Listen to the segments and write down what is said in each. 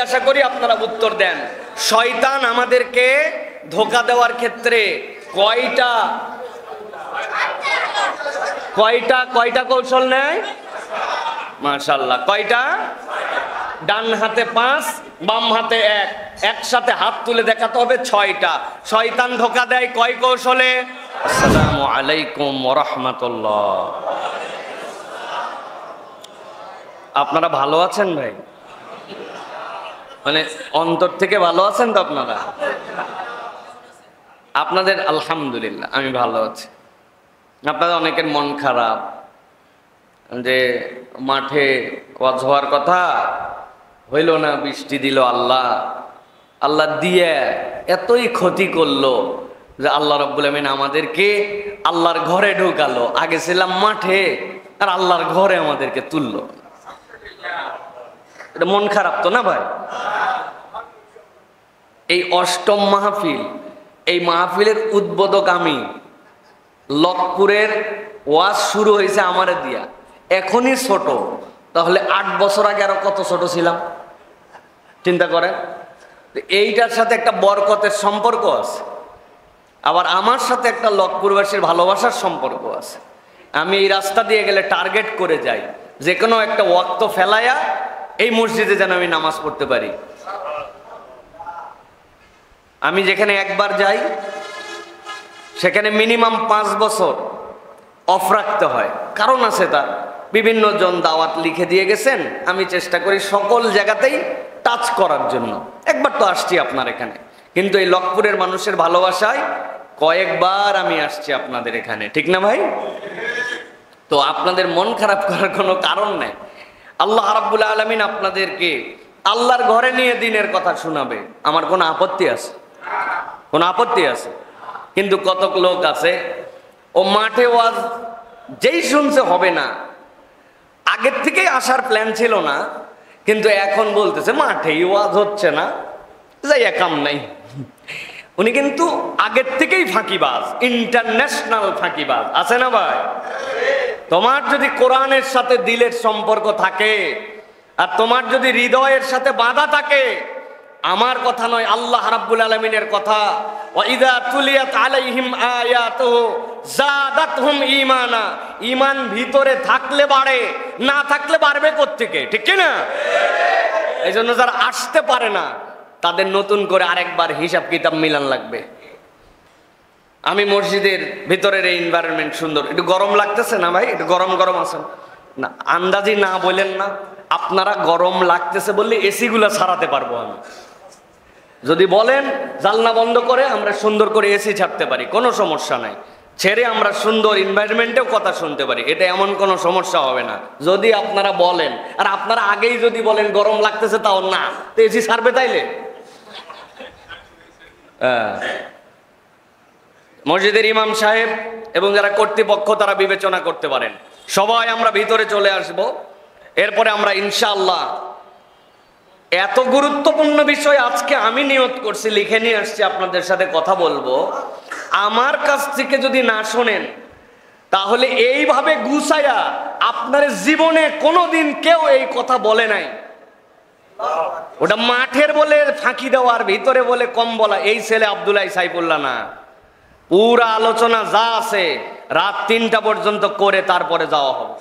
জিজ্ঞাসা করি, আপনারা উত্তর দেন। শয়তান আমাদেরকে ধোঁকা দেওয়ার ক্ষেত্রে কয়টা কৌশল নেয়? মাশাআল্লাহ, কয়টা? ডান হাতে 5, বাম হাতে 1, একসাথে হাত তুলে দেখাতে হবে 6টা। শয়তান ধোঁকা দেয় কয় কৌশলে? আসসালামু আলাইকুম ওয়া রাহমাতুল্লাহ। আপনারা ভালো আছেন ভাই? মানে অন্তর থেকে ভালো আছেন তো আপনারা? আপনাদের আলহামদুলিল্লাহ, আমি ভালো আছি। আপনাদের অনেকের মন খারাপ যে মাঠে ওয়াজ হওয়ার কথা হইল না, বৃষ্টি দিল আল্লাহ দিয়ে এতই ক্ষতি করলো যে আল্লাহ রাব্বুল আমিন আমাদেরকে আল্লাহর ঘরে ঢুকালো। আগে ছিলাম মাঠে, আর আল্লাহর ঘরে আমাদেরকে তুললো। এটা মন খারাপ তো না ভাই? এই 8ম মাহফিল, এই মাহফিলের উদ্বোধক আমি। লকপুরের ওয়াজ শুরু হয়েছে আমারে দিয়া, এখনই ছোট, তাহলে 8 বছর আগে আরো কত ছোট ছিলাম চিন্তা করেন। এইটার সাথে একটা বরকতের সম্পর্ক আছে, আবার আমার সাথে একটা লকপুরবাসীর ভালোবাসার সম্পর্ক আছে। আমি এই রাস্তা দিয়ে গেলে টার্গেট করে যাই যে কোনো একটা ওয়াক্ত ফেলায়া এই মসজিদে যেন আমি নামাজ পড়তে পারি। আমি যেখানে একবার যাই সেখানে মিনিমাম 5 বছর অফ রাখতে হয়, কারণ আছে তার। বিভিন্ন জন দাওয়াত লিখে দিয়ে গেছেন, আমি চেষ্টা করি সকল জায়গাতেই টাচ করার জন্য। একবার তো আসছি আপনার এখানে, কিন্তু এই লকপুরের মানুষের ভালোবাসায় কয়েকবার আমি আসছি আপনাদের এখানে, ঠিক না ভাই? তো আপনাদের মন খারাপ করার কোনো কারণ নেই। আল্লাহ রাব্বুল আলামিন আপনাদেরকে আল্লাহর ঘরে নিয়ে দিনের কথা শোনাবে, আমার কোনো আপত্তি আছে? কোনো আপত্তি আছে? কিন্তু কতক লোক আছে ও মাঠে ওয়াজ যেই শুনছে হবে না, আগের থেকেই আসার প্ল্যান ছিল না, কিন্তু এখন বলতেছে মাঠেই ওয়াজ হচ্ছে না, যাই কাম নাই। উনি কিন্তু আগের থেকেই ফাঁকিবাজ, ইন্টারন্যাশনাল ফাঁকিবাজ, আছে না ভাই? তোমার যদি কোরআনের সাথে দিলের সম্পর্ক থাকে, আর তোমার যদি হৃদয়ের সাথে বাঁধা থাকে, আমার কথা নয়, আল্লাহ রাব্বুল আলামিনের কথা, ওয়া ইযা তুলিয়াত আলাইহিম আয়াতুহু যাদাতহুম ঈমানা। ঈমান ভিতরে থাকলে বাড়ে, না থাকলে বাড়বে কোত্থেকে, ঠিক কি না? এই জন্য যারা আসতে পারে না তাদের নতুন করে আরেকবার হিসাব কিতাব মিলান লাগবে। আমি মসজিদের ভিতরের এই এনভায়রনমেন্ট সুন্দর। একটু গরম লাগতেছে না ভাই? একটু গরম গরম আছেন না? আন্দাজি না বলেন না, আপনারা গরম লাগতেছে বললে এসি গুলা ছাড়াতে পারবো আমি। যদি বলেন জানলা বন্ধ করে আমরা সুন্দর করে এসি ছাড়তে পারি, কোনো সমস্যা নাই। ছেড়ে আমরা সুন্দর এনভায়রনমেন্টেও কথা শুনতে পারি, এটা এমন কোনো সমস্যা হবে না যদি আপনারা বলেন। আর আপনারা আগেই যদি বলেন গরম লাগতেছে, তাও না, তো এসি ছাড়বে তাইলে? মসজিদের ইমাম সাহেব এবং যারা কর্তৃপক্ষ তারা বিবেচনা করতে পারেন। সবাই আমরা ভিতরে চলে আসব, এরপরে আমরা ইনশাআল্লাহ এত গুরুত্বপূর্ণ বিষয় আজকে আমি নিয়ত করছি, লিখে নিয়ে আসছি, আপনাদের সাথে কথা বলবো। আমার কাছ থেকে যদি না শোনেন তাহলে এইভাবে গুছায়া আপনার জীবনে কোনোদিন কেউ এই কথা বলে নাই। ওটা মাঠের বলে ফাঁকি দেওয়ার, ভিতরে বলে কম বলা, এই ছেলে আব্দুল্লাহ সাইফুল্লাহ না। পুরা আলোচনা যা আছে রাত 3টা পর্যন্ত করে তারপরে যাওয়া হবে।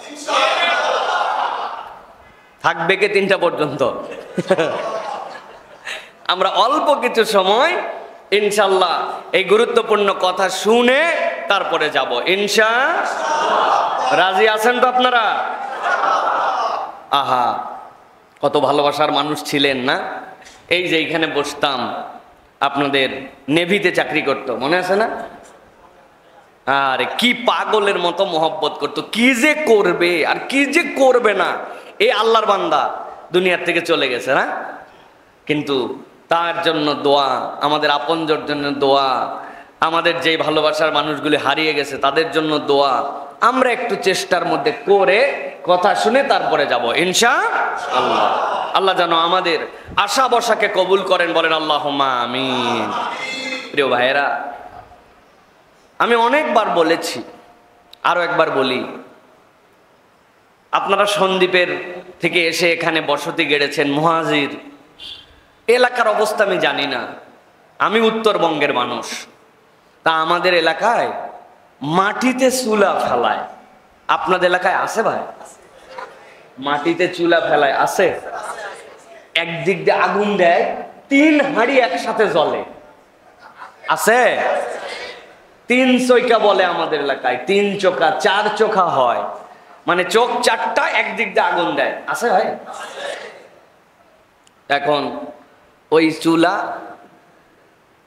থাকবে কে 3টা পর্যন্ত? আমরা অল্প কিছু সময় ইনশাআল্লাহ এই গুরুত্বপূর্ণ কথা শুনে তারপরে যাব ইনশাআল্লাহ। রাজি আছেন তো আপনারা? আহা, কত ভালোবাসার মানুষ ছিলেন না? এই যে এইখানে বসতাম, আপনাদের নেভিতে চাকরি করতো, মনে আছে না? আরে কি পাগলের মতো মহব্বত করতো, কি যে করবে আর কি যে করবে না। এই আল্লাহর বান্দা দুনিয়ার থেকে চলে গেছে না, কিন্তু তার জন্য দোয়া, আমাদের আপনজনের জন্য দোয়া, আমাদের যেই ভালোবাসার মানুষগুলি হারিয়ে গেছে তাদের জন্য দোয়া। আমরা একটু চেষ্টার মধ্যে করে কথা শুনে তারপরে যাব ইনশাআল্লাহ। আল্লাহ যেন আমাদের আশা বসাকে কবুল করেন, বলেন আল্লাহুম্মা আমিন। প্রিয় ভাইয়েরা, আমি অনেকবার বলেছি, আরো একবার বলি, আপনারা সন্দ্বীপের থেকে এসে এখানে বসতি গেড়েছেন, মুহাজির, এলাকার অবস্থা আমি জানি না, আমি উত্তরবঙ্গের মানুষ। তা আমাদের এলাকায় মাটিতে চুলা ফেলায়। আপনাদের এলাকায় আছে ভাই? মাটিতে চুলা ফেলায় আছে? একদিক দিয়ে আগুন দেয়, 3 হাঁড়ি একসাথে জ্বলে। আছে? 3 চৌকা বলে আমাদের এলাকায়, 3 চোখা 4 চোখা হয়, মানে চোখ 4টা, একদিক দিয়ে আগুন দেয়। আছে ভাই? এখন ওই চুলা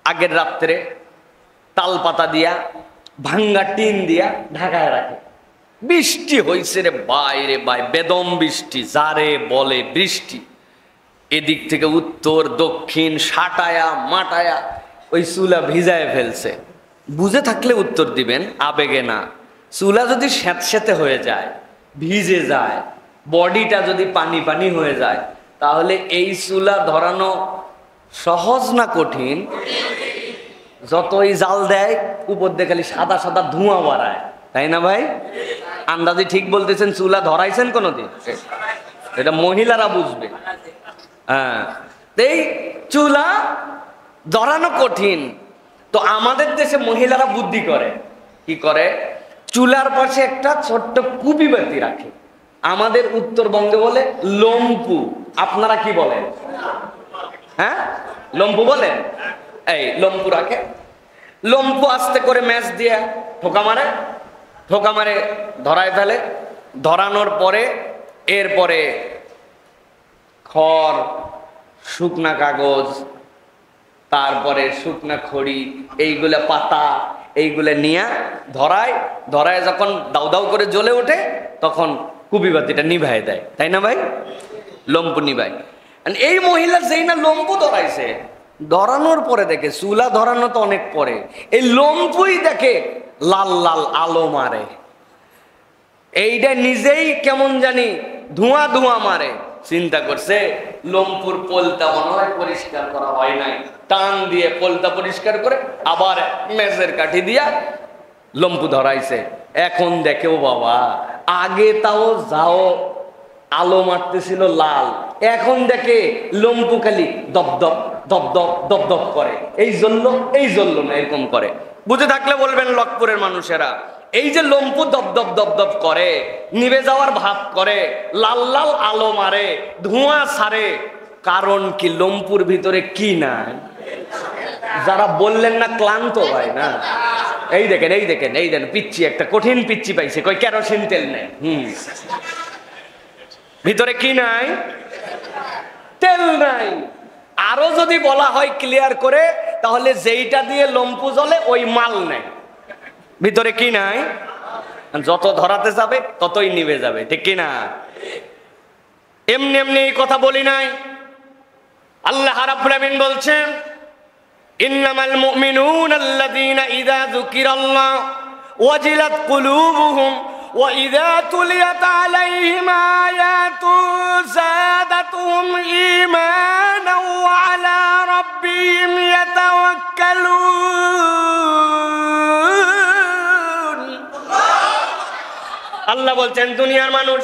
আগের রাত্রে তাল পাতা দিয়া, ভাঙ্গা টিন দিয়া ঢাকায় রাখে। বৃষ্টি হইছে রে বাইরে ভাই, বেদম বৃষ্টি, যারে বলে বৃষ্টি। এদিক থেকে উত্তর দক্ষিণ সাটায়া মাটায়া ওই চুলা ভিজায় ফেলছে। বুঝে থাকলে উত্তর দিবেন, আবেগে না। চুলা যদি স্যাঁতস্যাঁতে হয়ে যায়, ভিজে যায়, বডিটা যদি পানি পানি হয়ে যায়, তাহলে এই চুলা ধরানো সহজ না কঠিন? যতই জাল দেয় উপর দিয়ে খালি সাদা সাদা ধোঁয়া বাড়ায়, তাই না ভাই? আন্দাজি ঠিক বলতেছেন। চুলা ধরাইছেন কোনোদিন? এটা মহিলারা বুঝবে। হ্যাঁ, এই চুলা ধরানো কঠিন। তো আমাদের দেশে মহিলারা বুদ্ধি করে। কি করে? চুলার পাশে একটা ছোট্ট কুপি বাতি রাখে। আমাদের উত্তরবঙ্গে বলে লম্পু। আপনারা কি বলেন? হ্যাঁ, লম্পু বলেন? এই লম্পু রাখে। লম্পু আস্তে করে ম্যাচ দিয়ে ঠোকা মারে, ঠোকা মারে ধরায় ফেলে। ধরানোর পরে এরপরে খড়, শুকনা কাগজ, তারপরে শুকনা খড়ি, এইগুলা পাতা, এইগুলা নিয়ে ধরায়। ধরায় যখন দাউ দাউ করে জ্বলে ওঠে, তখন কুপি বাতিটা নিভায় দেয়, তাই না ভাই? লম্পু নিভায়। এই মহিলা যেই না লম্পু ধরাইছে, ধরানোর পরে দেখে, চুলা ধরানো তো অনেক পরে, এই লম্পুই দেখে লাল লাল আলো মারে। এইটা নিজেই কেমন জানি ধোঁয়া ধোঁয়া মারে। চিন্তা করছে লম্পুর পোলটা মনে হয় পরিষ্কার করা হয় নাই, টান দিয়ে পোলটা পরিষ্কার করে আবার মেজের কাঠি দিয়া লম্পু ধরাইছে। এখন দেখেও বাবা, আগে তাও যাও আলো মারতেছিল লাল, এখন দেখে লম্পু খালি দপদপ দপদপ দপদপ করে, এই জ্বললো না, এরকম করে। বুঝে থাকলে বলবেন লক্ষ্মপুরের মানুষেরা, এই যে লম্পু দপদপ দপদপ করে, নিভে যাওয়ার ভাব করে, লাল লাল আলো মারে, ধোঁয়া ছাড়ে, কারণ কি? লম্পুর ভিতরে কি নাই? যারা বললেন না ক্লান্ত ভাই না, এই দেখেন এই দেখেন এই দেখেন পিচ্ছি, একটা কঠিন পিচ্ছি পাইছে, কই কেরোসিন তেল নেই। ভিতরে কি নাই? তেল নাই। আরো যদি বলা হয় ক্লিয়ার করে, তাহলে যেইটা দিয়ে লম্পু জ্বলে ওই মাল নেই। ভিতরে কি নাই? যত ধরাতে যাবে ততই নিভে যাবে, ঠিক কি না? এমনি এমনি এই কথা বলি নাই। আল্লাহ রাব্বুল আমিন বলছেন, ইন্নামাল মুমিনুনা আল্লাযীনা ইযা যুকিরাল্লাহ ওয়াজিলাত কুলুবুহুম ওয়া ইযা তুলিয়াত আলাইহিম আয়াতু যাদাতুহুম ঈমানাও ওয়া আলা রাব্বিহিম ইয়াতাওয়াক্কালুন। আল্লাহ বলছেন, দুনিয়ার মানুষ,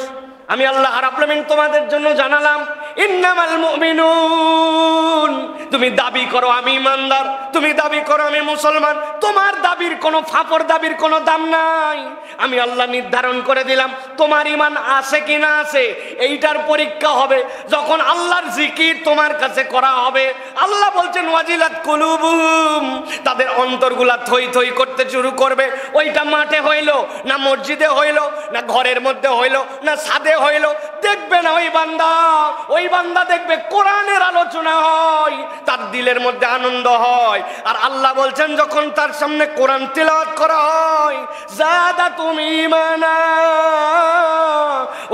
আমি আল্লাহ রাব্বুল আমিন তোমাদের জন্য জানালাম, ইন্নামাল মুমিনুন, তুমি দাবি করো আমি ইমানদার, তুমি দাবি করো আমি মুসলমান, তোমার দাবির কোনো ফাপড় দাবির কোনো দাম নাই। আমি আল্লাহ নির্ধারণ করে দিলাম তোমার ইমান আছে কি না আছে, এইটার পরীক্ষা হবে যখন আল্লাহর জিকির তোমার কাছে করা হবে। আল্লাহ বলছেন ওয়াজিলাত কুলুবুহুম, তাদের অন্তরগুলা থই থই করতে শুরু করবে। ওইটা মাঠে হইলো না মসজিদে হইলো না ঘরের মধ্যে হইলো না ছাদে হইলো, দেখবে না ওই বান্দা দেখবে কোরআনের আলোচনা হয়, তার দিলের মধ্যে আনন্দ হয়। আর আল্লাহ বলছেন যখন তার সামনে কোরআন তিলাওয়াত করা হয়, যাদাতুম ঈমানা,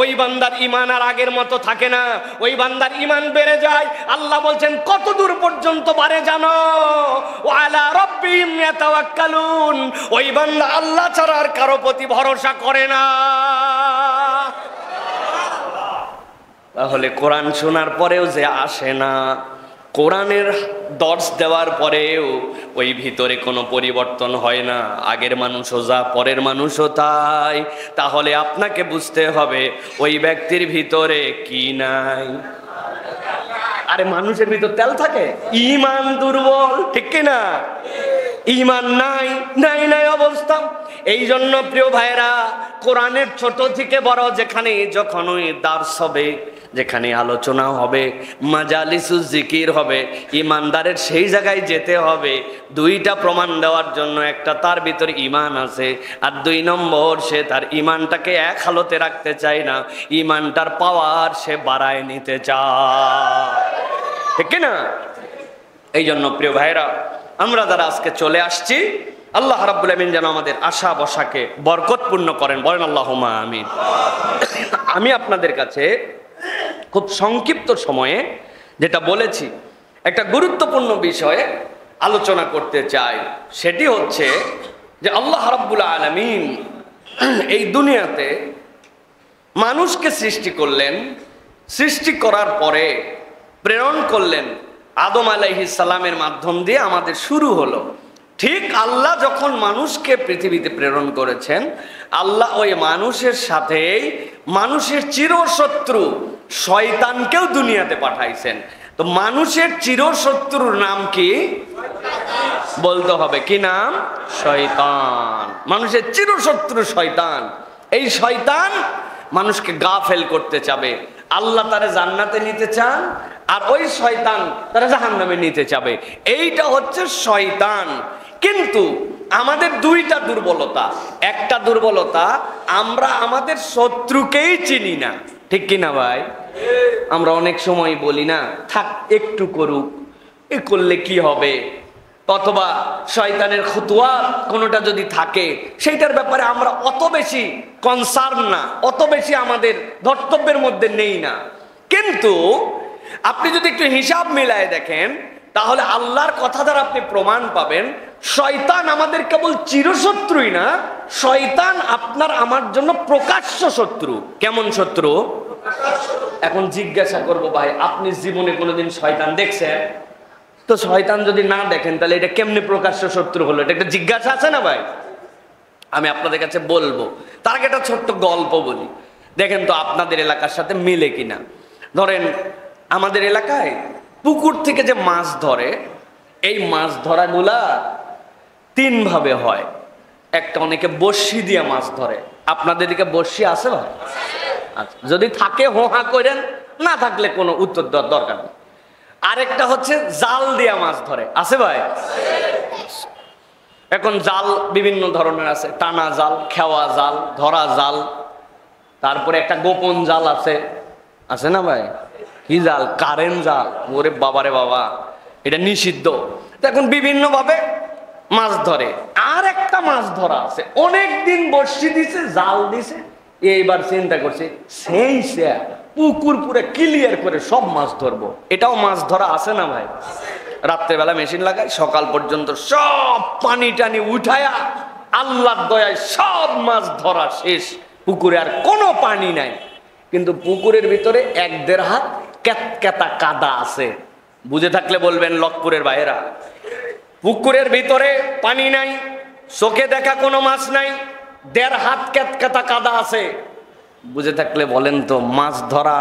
ওই বান্দার ঈমান আর আগের মতো থাকে না, ওই বান্দার ঈমান বেড়ে যায়। আল্লাহ বলছেন কত দূর পর্যন্ত বাড়ে জানো? ওয়া আলা রাব্বিহিম ইয়াতাওয়াক্কালুন, ওই বান্দা আল্লাহ ছাড়া আর কারো প্রতি ভরসা করে না। তাহলে কোরআন শোনার পরেও যে আসে না, কোরআনের দর্শ দেওয়ার পরেও ওই ভিতরে কোনো পরিবর্তন হয় না, আগের মানুষও যা পরের মানুষও তাই, তাহলে আপনাকে বুঝতে হবে ওই ব্যক্তির ভিতরে কি নাই। আরে মানুষের ভিতর তেল থাকে, ইমান দুর্বল, ঠিক কিনা? ইমান নাই নাই নাই অবস্থা। এই জন্য প্রিয় ভাইরা, কোরআনের ছোট থেকে বড় যেখানে যখনই দার্স হবে, যেখানে আলোচনা হবে, মাজালিসুজ জিকির হবে, ইমানদারের সেই জায়গায় যেতে হবে। দুইটা প্রমাণ দেওয়ার জন্য, একটা তার ভিতর ইমান আছে, আর 2 নম্বর সে তার ইমানটাকে এক হালতে রাখতে চায় না, ইমানটার পাওয়ার সে বাড়ায় নিতে চায়, ঠিক না? এই জন্য প্রিয় ভাইরা, আমরা যারা আজকে চলে আসছি, আল্লাহ রাব্বুল আমিন যেন আমাদের আশা বসাকে বরকতপূর্ণ করেন, বলেন আল্লাহুম্মা আমিন। আমি আপনাদের কাছে খুব সংক্ষিপ্ত সময়ে যেটা বলেছি, একটা গুরুত্বপূর্ণ বিষয়ে আলোচনা করতে চাই। সেটি হচ্ছে যে আল্লাহ রাব্বুল আলামিন এই দুনিয়াতে মানুষকে সৃষ্টি করলেন, সৃষ্টি করার পরে প্রেরণ করলেন আদম আলাইহিস সালামের মাধ্যম দিয়ে আমাদের শুরু হলো। ঠিক আল্লাহ যখন মানুষকে পৃথিবীতে প্রেরণ করেছেন, আল্লাহ ওই মানুষের সাথেই মানুষের চিরশত্রু শয়তানকেও দুনিয়াতে পাঠাইছেন। তো মানুষের চিরশত্রুর নাম কি? বলতে হবে কি নাম? শয়তান। মানুষের চিরশত্রু শয়তান। এই শয়তান মানুষকে গাফেল করতে চাবে। আল্লাহ তারা জান্নাতে নিতে চান, আর ওই শয়তান তারা জাহান্নামে নিতে চাবে। এইটা হচ্ছে শয়তান। কিন্তু আমাদের দুইটা দুর্বলতা। একটা দুর্বলতা, আমরা আমাদের শত্রুকেই চিনি না, ঠিক কিনা ভাই? আমরা অনেক সময় বলি না, থাক একটু করুক, এ করলে কি হবে, অথবা শয়তানের খুতুয়াত কোনোটা যদি থাকে সেইটার ব্যাপারে আমরা অত বেশি কনসার্ন না, অত বেশি আমাদের ধর্তব্যের মধ্যে নেই না। কিন্তু আপনি যদি একটু হিসাব মিলায় দেখেন, তাহলে আল্লাহর কথা দ্বারা আপনি প্রমাণ পাবেন, শয়তান আমাদের কেবল চিরশত্রুই না, শয়তান আপনার আমার জন্য প্রকাশ্য শত্রু। কেমন শত্রু? এখন জিজ্ঞাসা করবো, ভাই আপনি জীবনে কোনোদিন শয়তান দেখছেন? তো শয়তান যদি না দেখেন, তাহলে এটা কেমনে প্রকাশ্য শত্রু হলো? এটা একটা জিজ্ঞাসা আছে না ভাই? আমি আপনাদের কাছে বলবো, তার আগে একটা ছোট্ট গল্প বলি, দেখেন তো আপনাদের এলাকার সাথে মিলে কিনা। ধরেন আমাদের এলাকায় পুকুর থেকে যে মাছ ধরে, এই মাছ ধরাগুলা 3 ভাবে হয়। একটা, অনেকে বড়শি দিয়ে মাছ ধরে। আপনাদের দিকে বড়শি আছে ভাই? আচ্ছা, যদি থাকে হোহা করেন, না থাকলে কোনো উত্তর দেওয়ার দরকার নেই। আরেকটা হচ্ছে জাল দিয়ে মাছ ধরে, আছে ভাই? এখন জাল বিভিন্ন ধরনের আছে, টানা জাল, খেওয়া জাল, ধরা জাল, তারপরে একটা গোপন জাল আছে, আছে না ভাই? কি জাল? কারেন্ট জাল। ওরে বাবারে বাবা, এটা নিষিদ্ধ। এখন বিভিন্ন ভাবে মাছ ধরে। আর একটা মাছ ধরা আছে, অনেক দিন বর্ষি দিছে, জাল দিছে, এইবার চিন্তা করছে সেই পুকুর পুরে ক্লিয়ার করে সব মাছ ধরবো। এটাও মাছ ধরা, আছে না ভাই? রাত্রেবেলা মেশিন লাগায়, সকাল পর্যন্ত সব পানি টানি উঠায়া আল্লাহর দয়ায় সব মাছ ধরা শেষ, পুকুরে আর কোনো পানি নাই। কিন্তু পুকুরের ভিতরে 1-1.5 হাত ক্যাতক্যাতা কাদা আছে। বুঝে থাকলে বলবেন লক্ষপুরের ভাইয়েরা। পুকুরের ভিতরে পানি নাই, চোখে দেখা কোনো মাছ নাই, 1.5 হাত ক্যাতক্যাতা কাদা আছে। বুঝে থাকলে বলেন তো, মাছ ধরা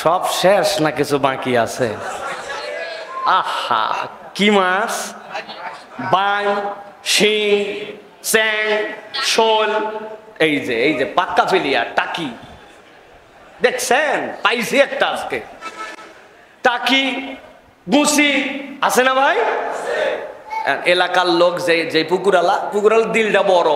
সব শেষ না কিছু বাকি আছে? আহা, কি মাছ? বান, শিং, চ্যাং, শোল, এই যে পাক্কা ফেলিয়া, টাকি। দেখছেন? পাইছি একটা আজকে টাকি, গুছি, আছে না ভাই? এলাকার লোক যে পুকুরালা দিলটা বড়,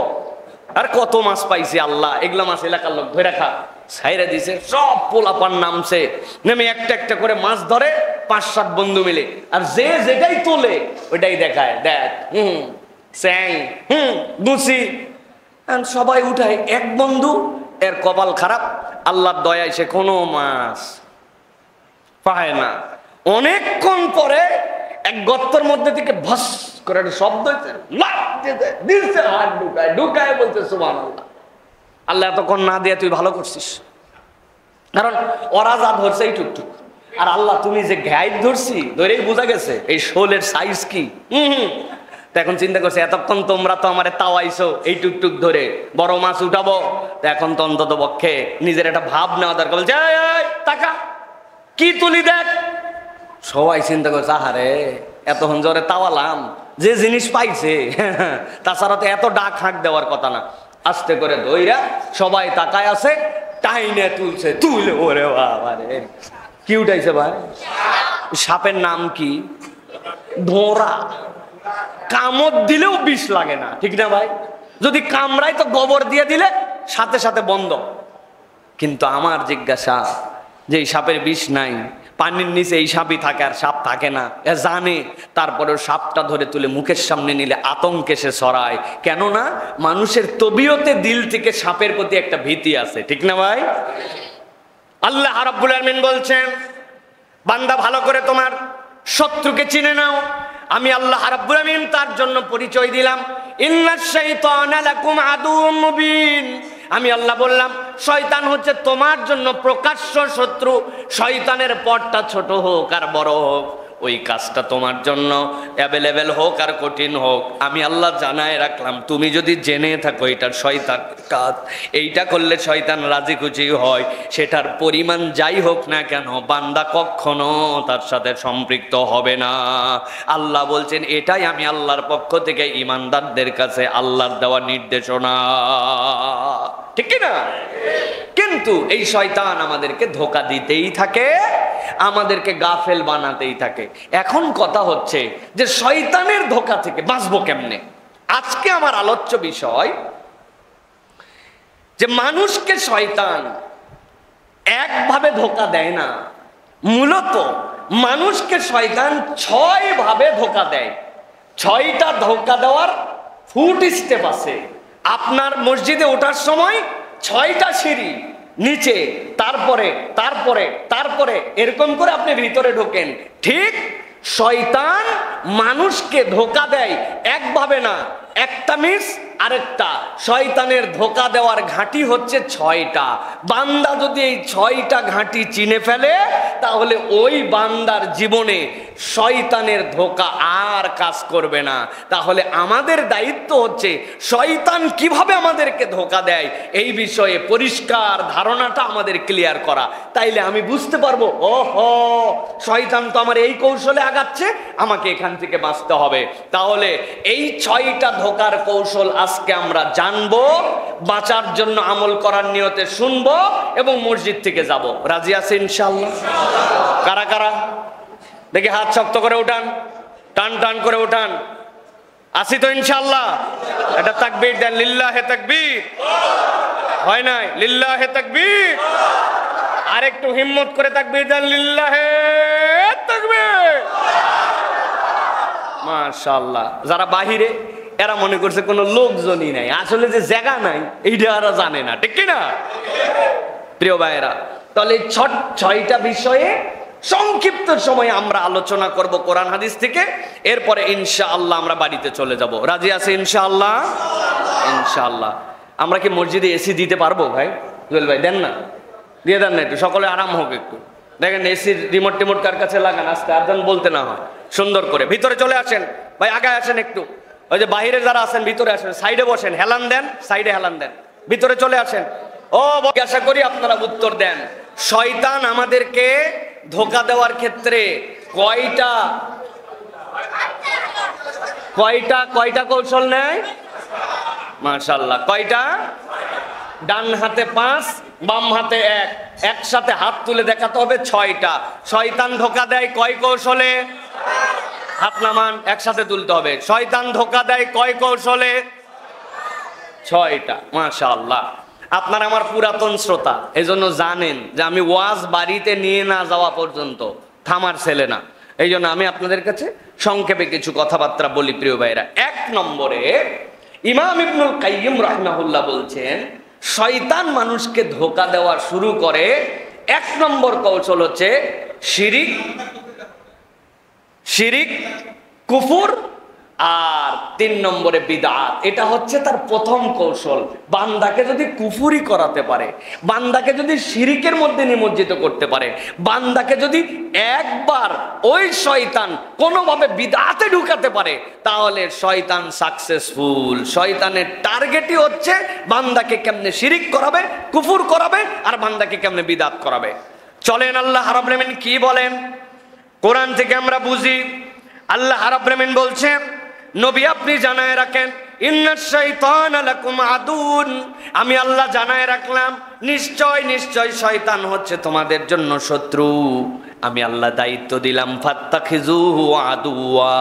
আর কত মাছ পাইছি আল্লাহ। এগুলা মাছ এলাকার লোক ধরে রাখা ছাইরা দিছে, সব পোলাপান নামছে, নেমে একটা একটা করে মাছ ধরে, 5-7 বন্ধু মিলে। আর যে যেটাই তোলে ওইটাই দেখায়, দেখ চ্যাং, গুছি, সবাই উঠায়। এক বন্ধু, এর কপাল খারাপ, আল্লাহর দয়ায় সে কোনো মাছ পায় না। অনেকক্ষণ পরে এক গর্তের মধ্যে থেকে ভস করে একটা শব্দ হয়েছে, হাত ঢুকায় বলছে সুবহানাল্লাহ। আল্লাহ এতক্ষণ না দিয়ে তুই ভালো করছিস, কারণ ওরা যা ধরছে এই টুকটুক, আর আল্লাহ তুমি যে গাইড ধরছি, ধরেই বোঝা গেছে এই শোলের সাইজ কি। এখন চিন্তা করছে, এতক্ষণ তোমরা তো আমারে তাওয়াইছো এই টুকটুক ধরে, বড় মাছ উঠাবো, এখন তো অন্তত পক্ষে নিজের একটা ভাব নেওয়া দরকার। বলছে টাকা কি তুলি দেখ, সবাই চিন্তা করছে, আহারে এতক্ষণ জোরে তাওয়ালাম, যে জিনিস পাইছে তাছাড়া তো এত ডাক হাঁক দেওয়ার কথা না। আস্তে করে ধইরা সবাই তাকায় আছে, টাইনে তুলছে, তুলে ওরে বাবা রে, কি উঠাইছে ভাই? সাপের নাম কি? ধোঁরা। কামড় দিলেও বিষ লাগে না, ঠিক না ভাই? যদি কামড়ায় তো গোবর দিয়ে দিলে সাথে সাথে বন্ধ। কিন্তু আমার জিজ্ঞাসা যে এই সাপের বিষ নাই, পানির নিচে এই সাপই থাকে আর সাপ থাকে না, এ জানে, তারপরেও সাপটা ধরে তুলে মুখের সামনে নিলে আতঙ্কে সে ছড়ায়। কেননা মানুষের তবিয়তে দিল থেকে সাপের প্রতি একটা ভীতি আছে, ঠিক না ভাই? আল্লাহ রাব্বুল আলামিন বলছেন, বান্দা ভালো করে তোমার শত্রুকে চিনে নাও। আমি আল্লাহ রাব্বুল আলামিন তার জন্য পরিচয় দিলাম, ইন্নাশ শাইতানা লাকুম আদুউম মুবিন। আমি আল্লাহ বললাম, শয়তান হচ্ছে তোমার জন্য প্রকাশ্য শত্রু। শয়তানের পথটা ছোট হোক আর বড় হোক, ওই কাজটা তোমার জন্য অ্যাভেলেবেল হোক আর কঠিন হোক, আমি আল্লাহ জানায় রাখলাম। তুমি যদি জেনে থাকো এটার শয়তান কাজ, এইটা করলে শয়তান রাজি খুশি হয়, সেটার পরিমাণ যাই হোক না কেন, বান্দা কখনো তার সাথে সম্পৃক্ত হবে না। আল্লাহ বলছেন, এটাই আমি আল্লাহর পক্ষ থেকে ঈমানদারদের কাছে আল্লাহর দেওয়া নির্দেশনা, ঠিক না? কিন্তু এই শয়তান আমাদেরকে ধোঁকা দিতেই থাকে, আমাদেরকে গাফেল বানাতেই থাকে। এখন কথা হচ্ছে যে শয়তানের ধোঁকা থেকে বাঁচবো কেমনে? আজকে আমার আলোচ্য বিষয় যে মানুষকে শয়তান একভাবে ধোঁকা দেয় না, মূলত মানুষকে শয়তান 6 ভাবে ধোঁকা দেয়। 6টা ধোঁকা দেওয়ার ফুট স্টেপ আছে। আপনার মসজিদে ওঠার সময় 6টা সিঁড়ি, নিচে, তারপরে তারপরে তারপরে এরকম করে আপনি ভিতরে ঢোকেন। ঠিক শয়তান মানুষকে ধোঁকা দেয় একভাবে না, একটা মিস আরেকটা। শয়তানের ধোঁকা দেওয়ার ঘাঁটি হচ্ছে 6টা। বান্দা যদি এই 6টা ঘাঁটি চিনে ফেলে, তাহলে ওই বান্দার জীবনে শয়তানের ধোঁকা আর কাজ করবে না। তাহলে আমাদের দায়িত্ব হচ্ছে শয়তান কিভাবে আমাদেরকে ধোঁকা দেয় এই বিষয়ে পরিষ্কার ধারণাটা আমাদের ক্লিয়ার করা। তাইলে আমি বুঝতে পারবো, ওহো শয়তান তো আমার এই কৌশলে আগাচ্ছে, আমাকে এখান থেকে বাঁচতে হবে। তাহলে এই 6টা ধোঁকার কৌশল আজকে আমরা জানবো, বাঁচার জন্য আমল করার নিয়তে শুনবো এবং মসজিদ থেকে যাব। রাজি আছে ইনশাআল্লাহ? কারা কারা দেখি হাত শক্ত করে উঠান, টান টান করে উঠান। আসি তো ইনশাআল্লাহ? এটা তাকবীর দেন, লিল্লাহে তাকবীর। হয় নাই? লিল্লাহে তাকবীর। আর একটু হিম্মত করে তাকবীর দেন, লিল্লাহে তাকবীর। মাশাআল্লাহ। যারা বাহিরে এরা মনে করছে কোনো লোকজনই নাই, আসলে যে জায়গা নাই এইটা এরা জানে না, ঠিক কিনা? প্রিয় ভাইয়েরা, তাহলে 6টা বিষয়ে সংক্ষিপ্ত সময়ে আমরা আলোচনা করব কোরআন হাদিস থেকে। এরপরে ইনশাআল্লাহ আমরা বাড়িতে চলে যাব। রাজি আছে ইনশাআল্লাহ? ইনশাআল্লাহ। আমরা কি মসজিদে এসি দিতে পারবো ভাই? জুয়েল ভাই দেন না, দিয়ে দেন না, একটু সকলে আরাম হোক একটু। দেখেন এসির রিমোট টিমোট কার কাছে লাগান, আস্তে আজান বলতে না হয়, সুন্দর করে। ভিতরে চলে আসেন ভাই, আগায় আসেন একটু। ওই যে বাহিরে যারা আছেন ভিতরে আসেন, সাইডে বসেন, হেলান দেন, সাইডে হেলান দেন, ভিতরে চলে আসেন। ও আশা করি আপনারা উত্তর দেন। শয়তান আমাদেরকে ধোঁকা দেওয়ার ক্ষেত্রে কয়টা কৌশল নেয়? মাশাআল্লাহ। কয়টা? ডান হাতে 5, বাম হাতে 1, একসাথে হাত তুলে দেখাতে হবে 6টা। শয়তান ধোঁকা দেয় কয় কৌশলে? হাত নামান, একসাথে তুলতে হবে। শয়তান ধোঁকা দেয় কয় কৌশলে? 6টা। মাশাআল্লাহ। আপনার আমার পুরাতন শ্রোতা, এজন্য জানেন যে আমি ওয়াজ বাড়িতে নিয়ে না যাওয়া পর্যন্ত থামার ছেলে না। এই জন্য আমি আপনাদের কাছে সংক্ষেপে কিছু কথাবার্তা বলি। প্রিয় ভাইরা, 1 নম্বরে ইমাম ইবনুল কাইয়িম রাহিমাহুল্লাহ বলছেন, শয়তান মানুষকে ধোঁকা দেওয়া শুরু করে 1 নম্বর কৌশল হচ্ছে শিরিক, কুফর, আর 3 নম্বরে বিদআত। এটা হচ্ছে তার প্রথম কৌশল। বান্দাকে যদি কুফরি করাতে পারে, বান্দাকে যদি শিরিকের মধ্যে নিমজ্জিত করতে পারে, বান্দাকে যদি একবার ওই শয়তান কোনোভাবে বিদআতে ঢুকাতে পারে, তাহলে শয়তান সাকসেসফুল। শয়তানের টার্গেটই হচ্ছে বান্দাকে কেমনে শিরিক করাবে, কুফর করাবে, আর বান্দাকে কেমনে বিদআত করাবে। চলেন আল্লাহ রাব্বুল আলামিন কি বলেন? কোরআন থেকে আমরা বুঝি আল্লাহ রাব্বুল আলামিন বলছেন, নবী আপনি জানায় রাখেন, ইন্নাশ শাইতানা লাকুম আদুন, আমি আল্লাহ জানায় রাখলাম নিশ্চয় নিশ্চয় শয়তান হচ্ছে তোমাদের জন্য শত্রু। আমি আল্লাহ দায়িত্ব দিলাম ফাত্তাখিজুহু আদুয়া,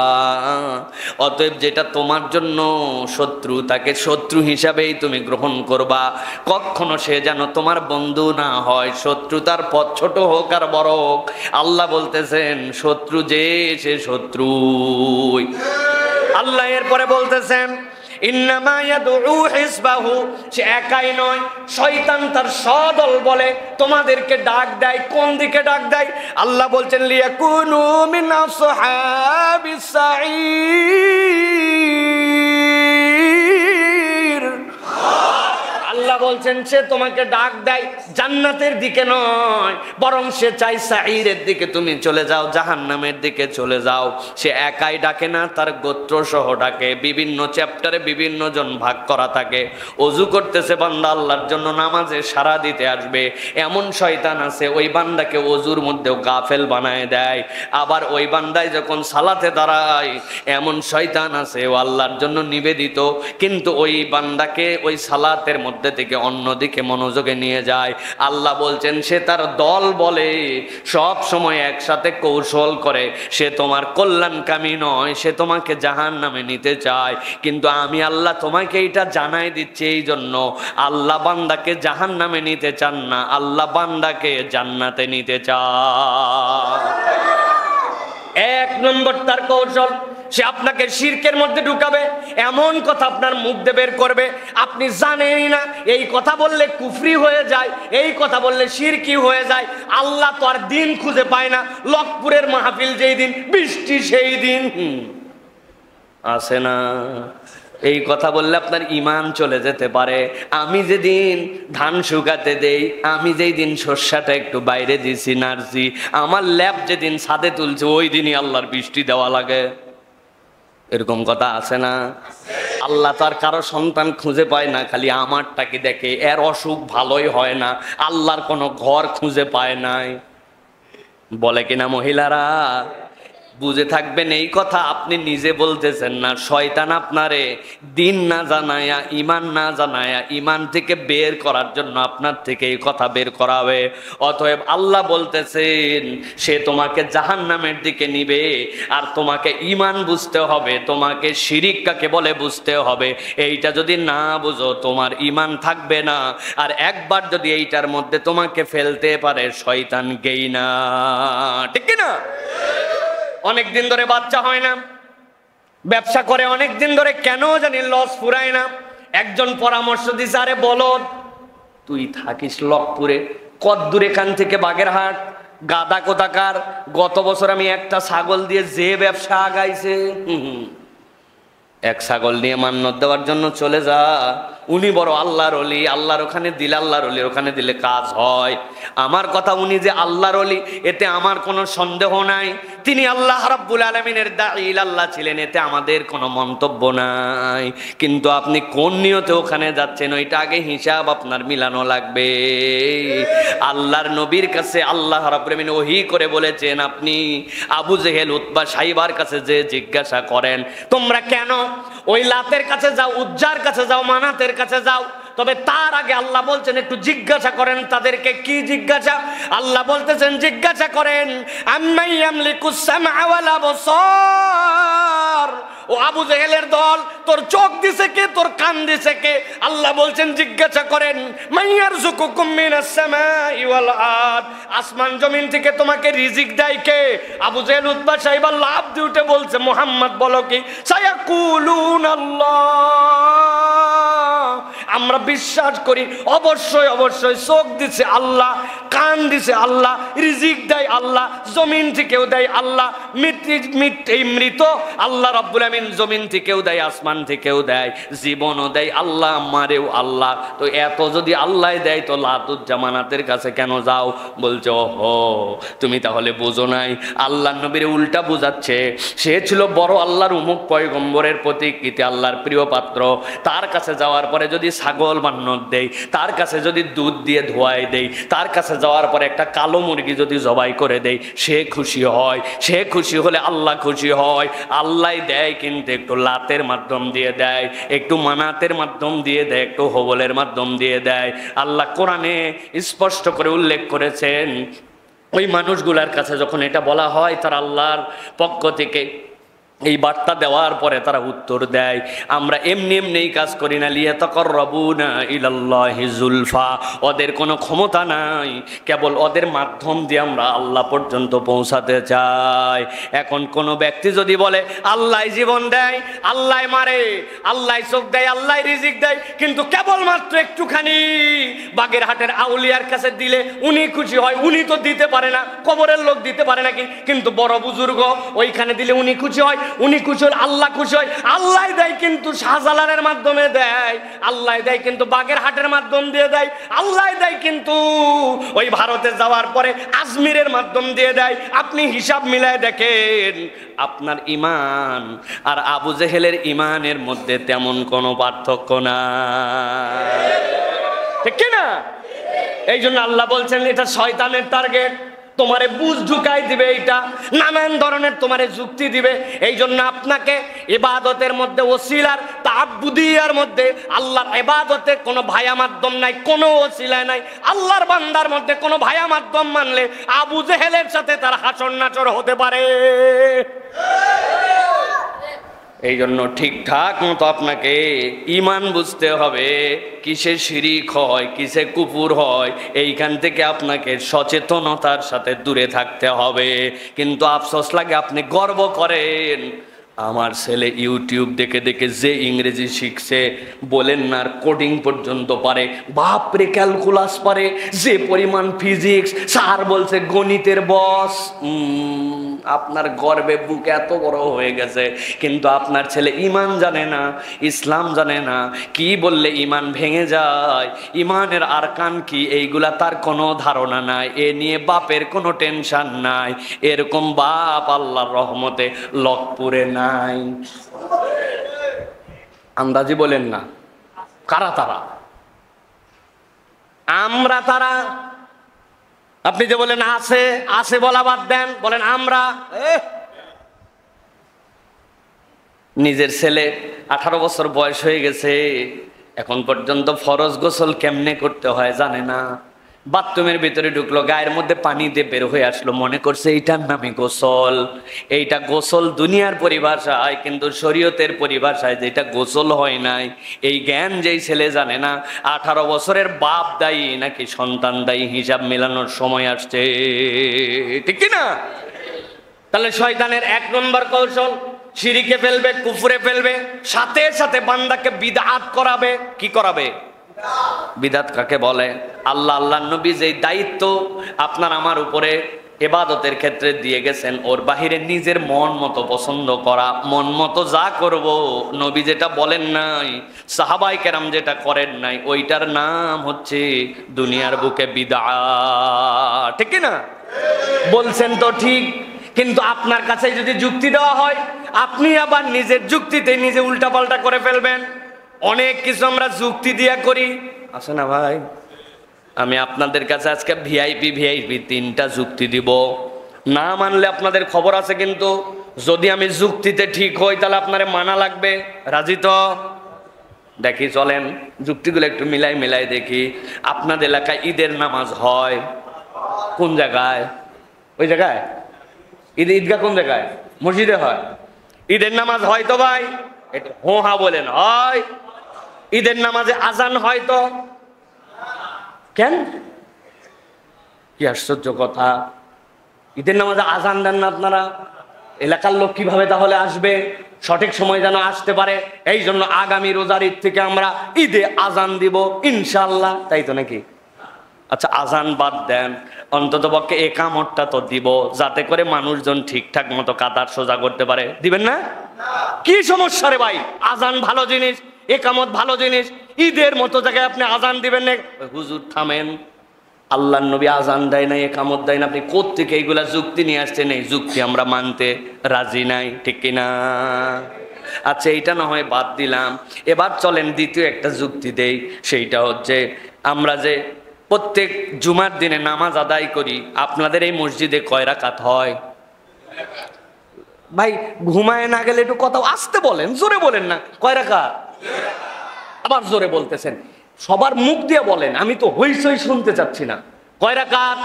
অতএব যেটা তোমার জন্য শত্রু তাকে শত্রু হিসাবেই তুমি গ্রহণ করবা, কখনো সে যেন তোমার বন্ধু না হয়। শত্রুতার পথ ছোট হোক আর বড় হোক, আল্লাহ বলতেছেন শত্রু যে সে শত্রুই। আল্লাহ এরপরে বলতেছেন ইন্নামা ইয়াদউ হিসবাহু, সে একাই নয়, শয়তান তার সদল বলে তোমাদেরকে ডাক দেয়। কোন দিকে ডাক দেয়? আল্লাহ বলছেন লিয়াকুনু মিন আসহাবিস সাঈর। আল্লাহ বলছেন সে তোমাকে ডাক দেয় জান্নাতের দিকে নয়, বরং সে চাই সাঈরের দিকে তুমি চলে যাও, জাহান্নামের দিকে চলে যাও। সে একাই ডাকে না, তার গোত্র সহ ডাকে। বিভিন্ন চ্যাপ্টারে বিভিন্ন জন ভাগ করা থাকে। ওযু করতেছে বান্দা আল্লাহর জন্য, নামাজে সারা দিতে আসবে, এমন শয়তান আছে ওই বান্দাকে ওযুর মধ্যেও গাফেল বানায় দেয়। আবার ওই বান্দায় যখন সালাতে দাঁড়ায়, এমন শয়তান আছে ও আল্লাহর জন্য নিবেদিত, কিন্তু ওই বান্দাকে ওই সালাতের মধ্যে থেকে অন্যদিকে মনোযোগে নিয়ে যায়। আল্লাহ বলছেন সে তার দল বলে সব সময় একসাথে কৌশল করে, সে তোমার কল্যাণকামী নয়, সে তোমাকে জাহান্নামে নিতে চায়। কিন্তু আমি আল্লাহ তোমাকে এটা জানাই দিচ্ছি, এই জন্য আল্লাহ বান্দাকে জাহান্নামে নিতে চান না, আল্লাহ বান্দাকে জান্নাতে নিতে চায়। এক নম্বর তার কৌশল, সে আপনাকে শিরকের মধ্যে ঢুকাবে, এমন কথা আপনার মুখ দিয়ে বের করবে আপনি জানেনই না। এই কথা বললে কুফরি হয়ে যায়, এই কথা বললে শিরকি হয়ে যায়। আল্লাহ তো আর দিন খুঁজে পায় না। লকপুরের মাহফিল যেই দিন, বৃষ্টি সেই দিন, আসে না। এই কথা বললে আপনার ঈমান চলে যেতে পারে। আমি যেদিন ধান শুকাতে দেই, আমি যেই দিন শস্যটা একটু বাইরে দিছি নাড়ছি, আমার ল্যাব যেদিন ছাদে তুলছে, ওই দিনই আল্লাহর বৃষ্টি দেওয়া লাগে। এরকম কথা আছে না? আল্লাহ তার কারো সন্তান খুঁজে পায় না, খালি আমারটাকে দেখে। এর অসুখ ভালোই হয় না, আল্লাহর কোনো ঘর খুঁজে পায় নাই, বলে কিনা মহিলারা? বুঝে থাকবেন এই কথা আপনি নিজে বলতেছেন না, শয়তান আপনারে দিন না জানায়া, ইমান না জানায়া, ইমান থেকে বের করার জন্য আপনার থেকে এই কথা বের করাবে। অতএব আল্লাহ বলতেছেন সে তোমাকে জাহান্নামের দিকে নিবে, আর তোমাকে ইমান বুঝতে হবে, তোমাকে শিরিক কাকে বলে বুঝতে হবে। এইটা যদি না বুঝো তোমার ইমান থাকবে না। আর একবার যদি এইটার মধ্যে তোমাকে ফেলতে পারে, শয়তান গেই না, ঠিক না? অনেক দিন ধরে বাচ্চা হয় না, ব্যবসা করে অনেক দিন ধরে, কেন জানি লস ফুরায় না। একজন পরামর্শ দিছে, আরে বলদ তুই থাকিস লকপুরে, কদ্দূর এখান থেকে বাগেরহাট, গাদা কোথাকার, গত বছর আমি একটা ছাগল দিয়ে যে ব্যবসা আগাইছে, এক ছাগল নিয়ে মান্নত দেওয়ার জন্য চলে যা। উনি বড় আল্লাহর ওলি, আল্লাহর ওখানে দিলে, আল্লাহর ওলির ওখানে দিলে কাজ হয়। আমার কথা, উনি যে আল্লাহর ওলি এতে আমার কোনো সন্দেহ নাই। তিনি আল্লাহ রাব্বুল আলামিনের দাঈ আল্লাহ ছিলেন, এতে আমাদের কোনো মন্তব্য নাই। কিন্তু আপনি কোন নিয়তে ওখানে যাচ্ছেন, ওইটা আগে হিসাব আপনার মিলানো লাগবে। আল্লাহর নবীর কাছে আল্লাহ রাব্বুল আলামিন ওহী করে বলেছেন, আপনি আবু জেহেল, উতবা, সাইবার কাছে যে জিজ্ঞাসা করেন তোমরা কেন ওই লাতের কাছে যাও, উজ্জার কাছে যাও, মানাতের কাছে যাও, তবে তার আগে আল্লাহ বলছেন একটু জিজ্ঞাসা করেন তাদেরকে। কি জিজ্ঞাসা? আল্লাহ বলতেছেন জিজ্ঞাসা করেন আম্মাই ইয়ামলিকুস সামআ ওয়াল আবসার। ও আবু জেহেলের দল, তোর চোখ দিছে কে, তোর কান দিছে কে? আল্লাহ বলছেন জিজ্ঞাসা করেন মাইয়ারযুকুকুম মিনাস সামাই ওয়াল আরদ, আসমান জমিন থেকে তোমাকে রিজিক দেয় কে? আবু জেহেল, উতবা, সাইবা লাভ দিয়ে উঠে বলছে মুহাম্মদ বলো কি? সায়াকুলুন আল্লাহ, আমরা বিশ্বাস করি অবশ্যই অবশ্যই চোখ দিছে আল্লাহ, কান দিছে আল্লাহ, রিজিক দেয় আল্লাহ, জমিন থেকেও দেয় আল্লাহ, মৃত আল্লাহ রাব্বুল আমিন জমিন থেকেও দেয়, আসমান থেকেও দেয়, জীবনও দেয় আল্লাহ, মারেও আল্লাহ। তো এত যদি আল্লাহ দেয় তো লাতুজ্জামানাতের কাছে কেন যাও? বলছে ওহো তুমি তাহলে বোঝো নাই। আল্লাহ নবীর উল্টা বুঝাচ্ছে। সে ছিল বড় আল্লাহর উমুক পয়গম্বরের প্রতীকৃতি, আল্লাহর প্রিয় পাত্র। তার কাছে যাওয়ার পরে যদি ছাগল বান্নত দেই, তার কাছে যদি দুধ দিয়ে ধোয়াই দেই, তার কাছে যাওয়ার পরে একটা কালো মুরগি যদি জবাই করে দেই, সে খুশি হয়। সে খুশি হলে আল্লাহ খুশি হয়। আল্লাহ দেয় কিন্তু একটু লাতের মাধ্যম দিয়ে দেয়, একটু মানাতের মাধ্যম দিয়ে দেয়, একটু হবলের মাধ্যম দিয়ে দেয়। আল্লাহ কোরআনে স্পষ্ট করে উল্লেখ করেছেন, ওই মানুষগুলার কাছে যখন এটা বলা হয়, তারা আল্লাহর পক্ষ থেকে এই বার্তা দেওয়ার পরে তারা উত্তর দেয়, আমরা এমনি এমনি কাজ করি না, লিয়াতাকাররাবুনা ইলাল্লাহি যুলফা। ওদের কোনো ক্ষমতা নাই, কেবল ওদের মাধ্যম দিয়ে আমরা আল্লাহ পর্যন্ত পৌঁছাতে চাই। এখন কোনো ব্যক্তি যদি বলে আল্লাহ জীবন দেয়, আল্লাহ মারে, আল্লাহ চোখ দেয়, আল্লাহ রিজিক দেয়, কিন্তু কেবলমাত্র একটুখানি বাগেরহাটের আউলিয়ার কাছে দিলে উনি খুশি হয়, উনি তো দিতে পারে না, কবরের লোক দিতে পারে নাকি, কিন্তু বড় বুজুর্গ ওইখানে দিলে উনি খুশি হয়, উনি খুশি হল আল্লাহ খুশি হয়। আল্লাহ দেয় কিন্তু শাহজালালের মাধ্যমে দেয়, আল্লাহ দেয় কিন্তু বাগেরহাটের মাধ্যম দিয়ে দেয়, আল্লাহ দেয় কিন্তু ওই ভারতে যাওয়ার পরে আজমিরের মাধ্যম দিয়ে দেয়। আপনি হিসাব মিলায় দেখেন, আপনার ঈমান আর আবু জেহেলের ঈমানের মধ্যে তেমন কোনো পার্থক্য নাই, ঠিক কি না? এই জন্য আল্লাহ বলছেন এটা শয়তানের টার্গেট, তোমারে বুঝ ঢুকাই দিবে, এইটা নানান ধরনের তোমারে যুক্তি দিবে। এই জন্য আপনাকে ইবাদতের মধ্যে ওসিলার তাআব্বুদিয়ার মধ্যে আল্লাহর ইবাদতে কোনো ভায়া মাধ্যম নাই, কোনো ওসিলা নাই। আল্লাহর বান্দার মধ্যে কোনো ভায়া মাধ্যম মানলে আবু জেহেলের সাথে তার হাসর নাচর হতে পারে। এই জন্য ঠিকঠাক মতো আপনাকে ঈমান বুঝতে হবে, কিসে শিরিক হয়, কিসে কুফর হয়, এইখান থেকে আপনাকে সচেতনতার সাথে দূরে থাকতে হবে। কিন্তু আফসোস লাগে, আপনি গর্ব করেন আমার ছেলে ইউটিউব দেখে দেখে যে ইংরেজি শিখছে, বলেন না আর কোডিং পর্যন্ত পারে, বাপরে ক্যালকুলাস পারে, যে পরিমাণ ফিজিক্স, স্যার বলছে গণিতের বস। আপনার গর্বে বুক এত বড় হয়ে গেছে, কিন্তু আপনার ছেলে ঈমান জানে না, ইসলাম জানে না, কি বললে ঈমান ভেঙে যায়, ঈমানের আরকান কি, এইগুলা তার কোনো ধারণা নাই। এ নিয়ে বাপের কোনো টেনশন নাই। এরকম বাপ আল্লাহর রহমতে লকপুরে নাই। আন্দাজি বলেন না, কারা তারা? আমরা তারা। আপনি যে বলেন আছে, আছে বলা বাদ দেন, বলেন আমরা। নিজের ছেলে 18 বছর বয়স হয়ে গেছে, এখন পর্যন্ত ফরজ গোসল কেমনে করতে হয় জানে না। বাথরুমের ভিতরে ঢুকলো, গায়ের মধ্যে পানি দিয়ে বের হয়ে আসলো, মনে করছে এইটার নামে গোসল। এইটা গোসল দুনিয়ার পরিভাষায়, কিন্তু শরীয়তের পরিভাষায় যেটা গোসল হয় নাই, এই জ্ঞান যেই ছেলে জানে না, 18 বছরের বাপ দায়ী নাকি সন্তান দায়ী, হিসাব মেলানোর সময় আসছে, ঠিক কি না? তাহলে শয়তানের 1 নম্বর কৌশল, শিরিকে ফেলবে, কুফরে ফেলবে, সাথে সাথে বান্দাকে বিদআত করাবে। কি করাবে? বিদআত কাকে বলে? আল্লাহ নবী যেই দায়িত্ব আপনার আমার উপরে ইবাদতের ক্ষেত্রে দিয়ে গেছেন, ওর বাহিরে নিজের মন মতো পছন্দ করা, মন মতো যা করব, নবী যেটা বলেন নাই, সাহাবায়ে কেরাম যেটা করেন নাই, ওইটার নাম হচ্ছে দুনিয়ার বুকে বিদআত, ঠিক কি না? বলছেন তো ঠিক, কিন্তু আপনার কাছে যদি যুক্তি দেওয়া হয়, আপনি আবার নিজের যুক্তিতে নিজে উল্টাপাল্টা করে ফেলবেন। অনেক কিছু আমরা যুক্তি দিয়া করি, আছে না ভাই? আমি আপনাদের কাছে আজকে ভিআইপি 3টা যুক্তি দিব, না মানলে আপনাদের খবর আছে, কিন্তু যদি আমি যুক্তিতে ঠিক হই তাহলে আপনারে মানা লাগবে। রাজি তো? দেখি চলেন যুক্তিগুলো একটু মিলাই দেখি। আপনাদের এলাকায় ঈদের নামাজ হয় কোন জায়গায়? ওই জায়গায় ঈদগাহ কোন জায়গায়? মসজিদে হয়। ঈদের নামাজ হয় তো ভাই? একটু হো হা বলেন, হয়। ঈদের নামাজে আজান হয় তো? কেন? কি আশ্চর্য কথা, ঈদের নামাজে আজান দেন না আপনারা? এলাকার লোক কিভাবে তাহলে আসবে? সঠিক সময় যেন আসতে পারে, এই জন্য আগামী রোজার ঈদ থেকে আমরা ঈদে আজান দিব ইনশাআল্লাহ, তাই তো নাকি? আচ্ছা আজান বাদ দেন, অন্তত পক্ষে একামতটা তো দিব, যাতে করে মানুষজন ঠিকঠাক মতো কাতার সোজা করতে পারে। দিবেন না? কি সমস্যা রে ভাই? আজান ভালো জিনিস, একামত ভালো জিনিস, ঈদের মতো জায়গায় আপনি আজান দিবেন না? হুজুর থামেন, আল্লাহর নবী আজান দেয় না, একামত দেয় না, আপনি কোত্থেকে এইগুলা যুক্তি নিয়ে আসছেন? এই যুক্তি আমরা মানতে রাজি নাই, ঠিক কিনা? আচ্ছা, এইটা না হয় বাদ দিলাম, এবার চলেন দ্বিতীয় একটা যুক্তি দেই। সেইটা হচ্ছে, আমরা যে প্রত্যেক জুমার দিনে নামাজ আদায় করি, আপনাদের এই মসজিদে কয় রাকাত হয়? ভাই ঘুমায় না গেলে একটু কথা আসতে বলেন, জোরে বলেন না। কয় রাকাত? আবার জোরে বলতেছেন, সবার মুখ দিয়ে বলেন, আমি তো হইচই শুনতে চাচ্ছি না। কয় রাকাত?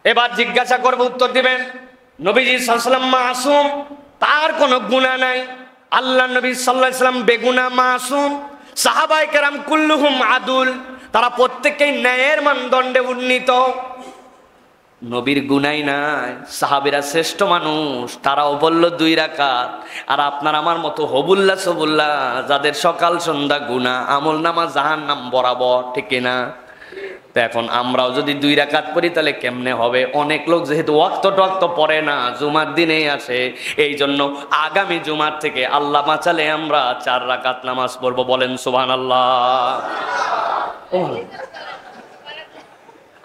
এবার জিজ্ঞাসা করবো, উত্তর দিবেন। নবীজি সাল্লাল্লাহু আলাইহি ওয়াসাল্লাম মাসুম, তার কোনো গুনাহ নাই। আল্লাহ নবী সাল্লাল্লাহু আলাইহি ওয়াসাল্লাম বেগুনাহ মাসুম। সাহাবায়ে কেরাম কুল্লুহুম আদুল, তারা প্রত্যেককেই ন্যায়ের মানদণ্ডে উন্নীত। নবীর গুনাই নাই, সাহাবীরা শ্রেষ্ঠ মানুষ, তারাও বলল 2 রাকাত। আর আপনার আমার মতো হবুল্লা সবুল্লা, যাদের সকাল সন্ধ্যা গুনাহ, আমল নামা জাহান্নাম বরাবর, ঠিক না? তো এখন আমরাও যদি 2 রাকাত পড়ি তাহলে কেমনে হবে? অনেক লোক যেহেতু ওয়াক্ত টোয়াক্ত পড়ে না, জুমার দিনেই আসে, এই জন্য আগামী জুমার থেকে আল্লাহ বাঁচালে আমরা 4 রাকাত নামাজ পড়বো। বলেন সুবহানাল্লাহ।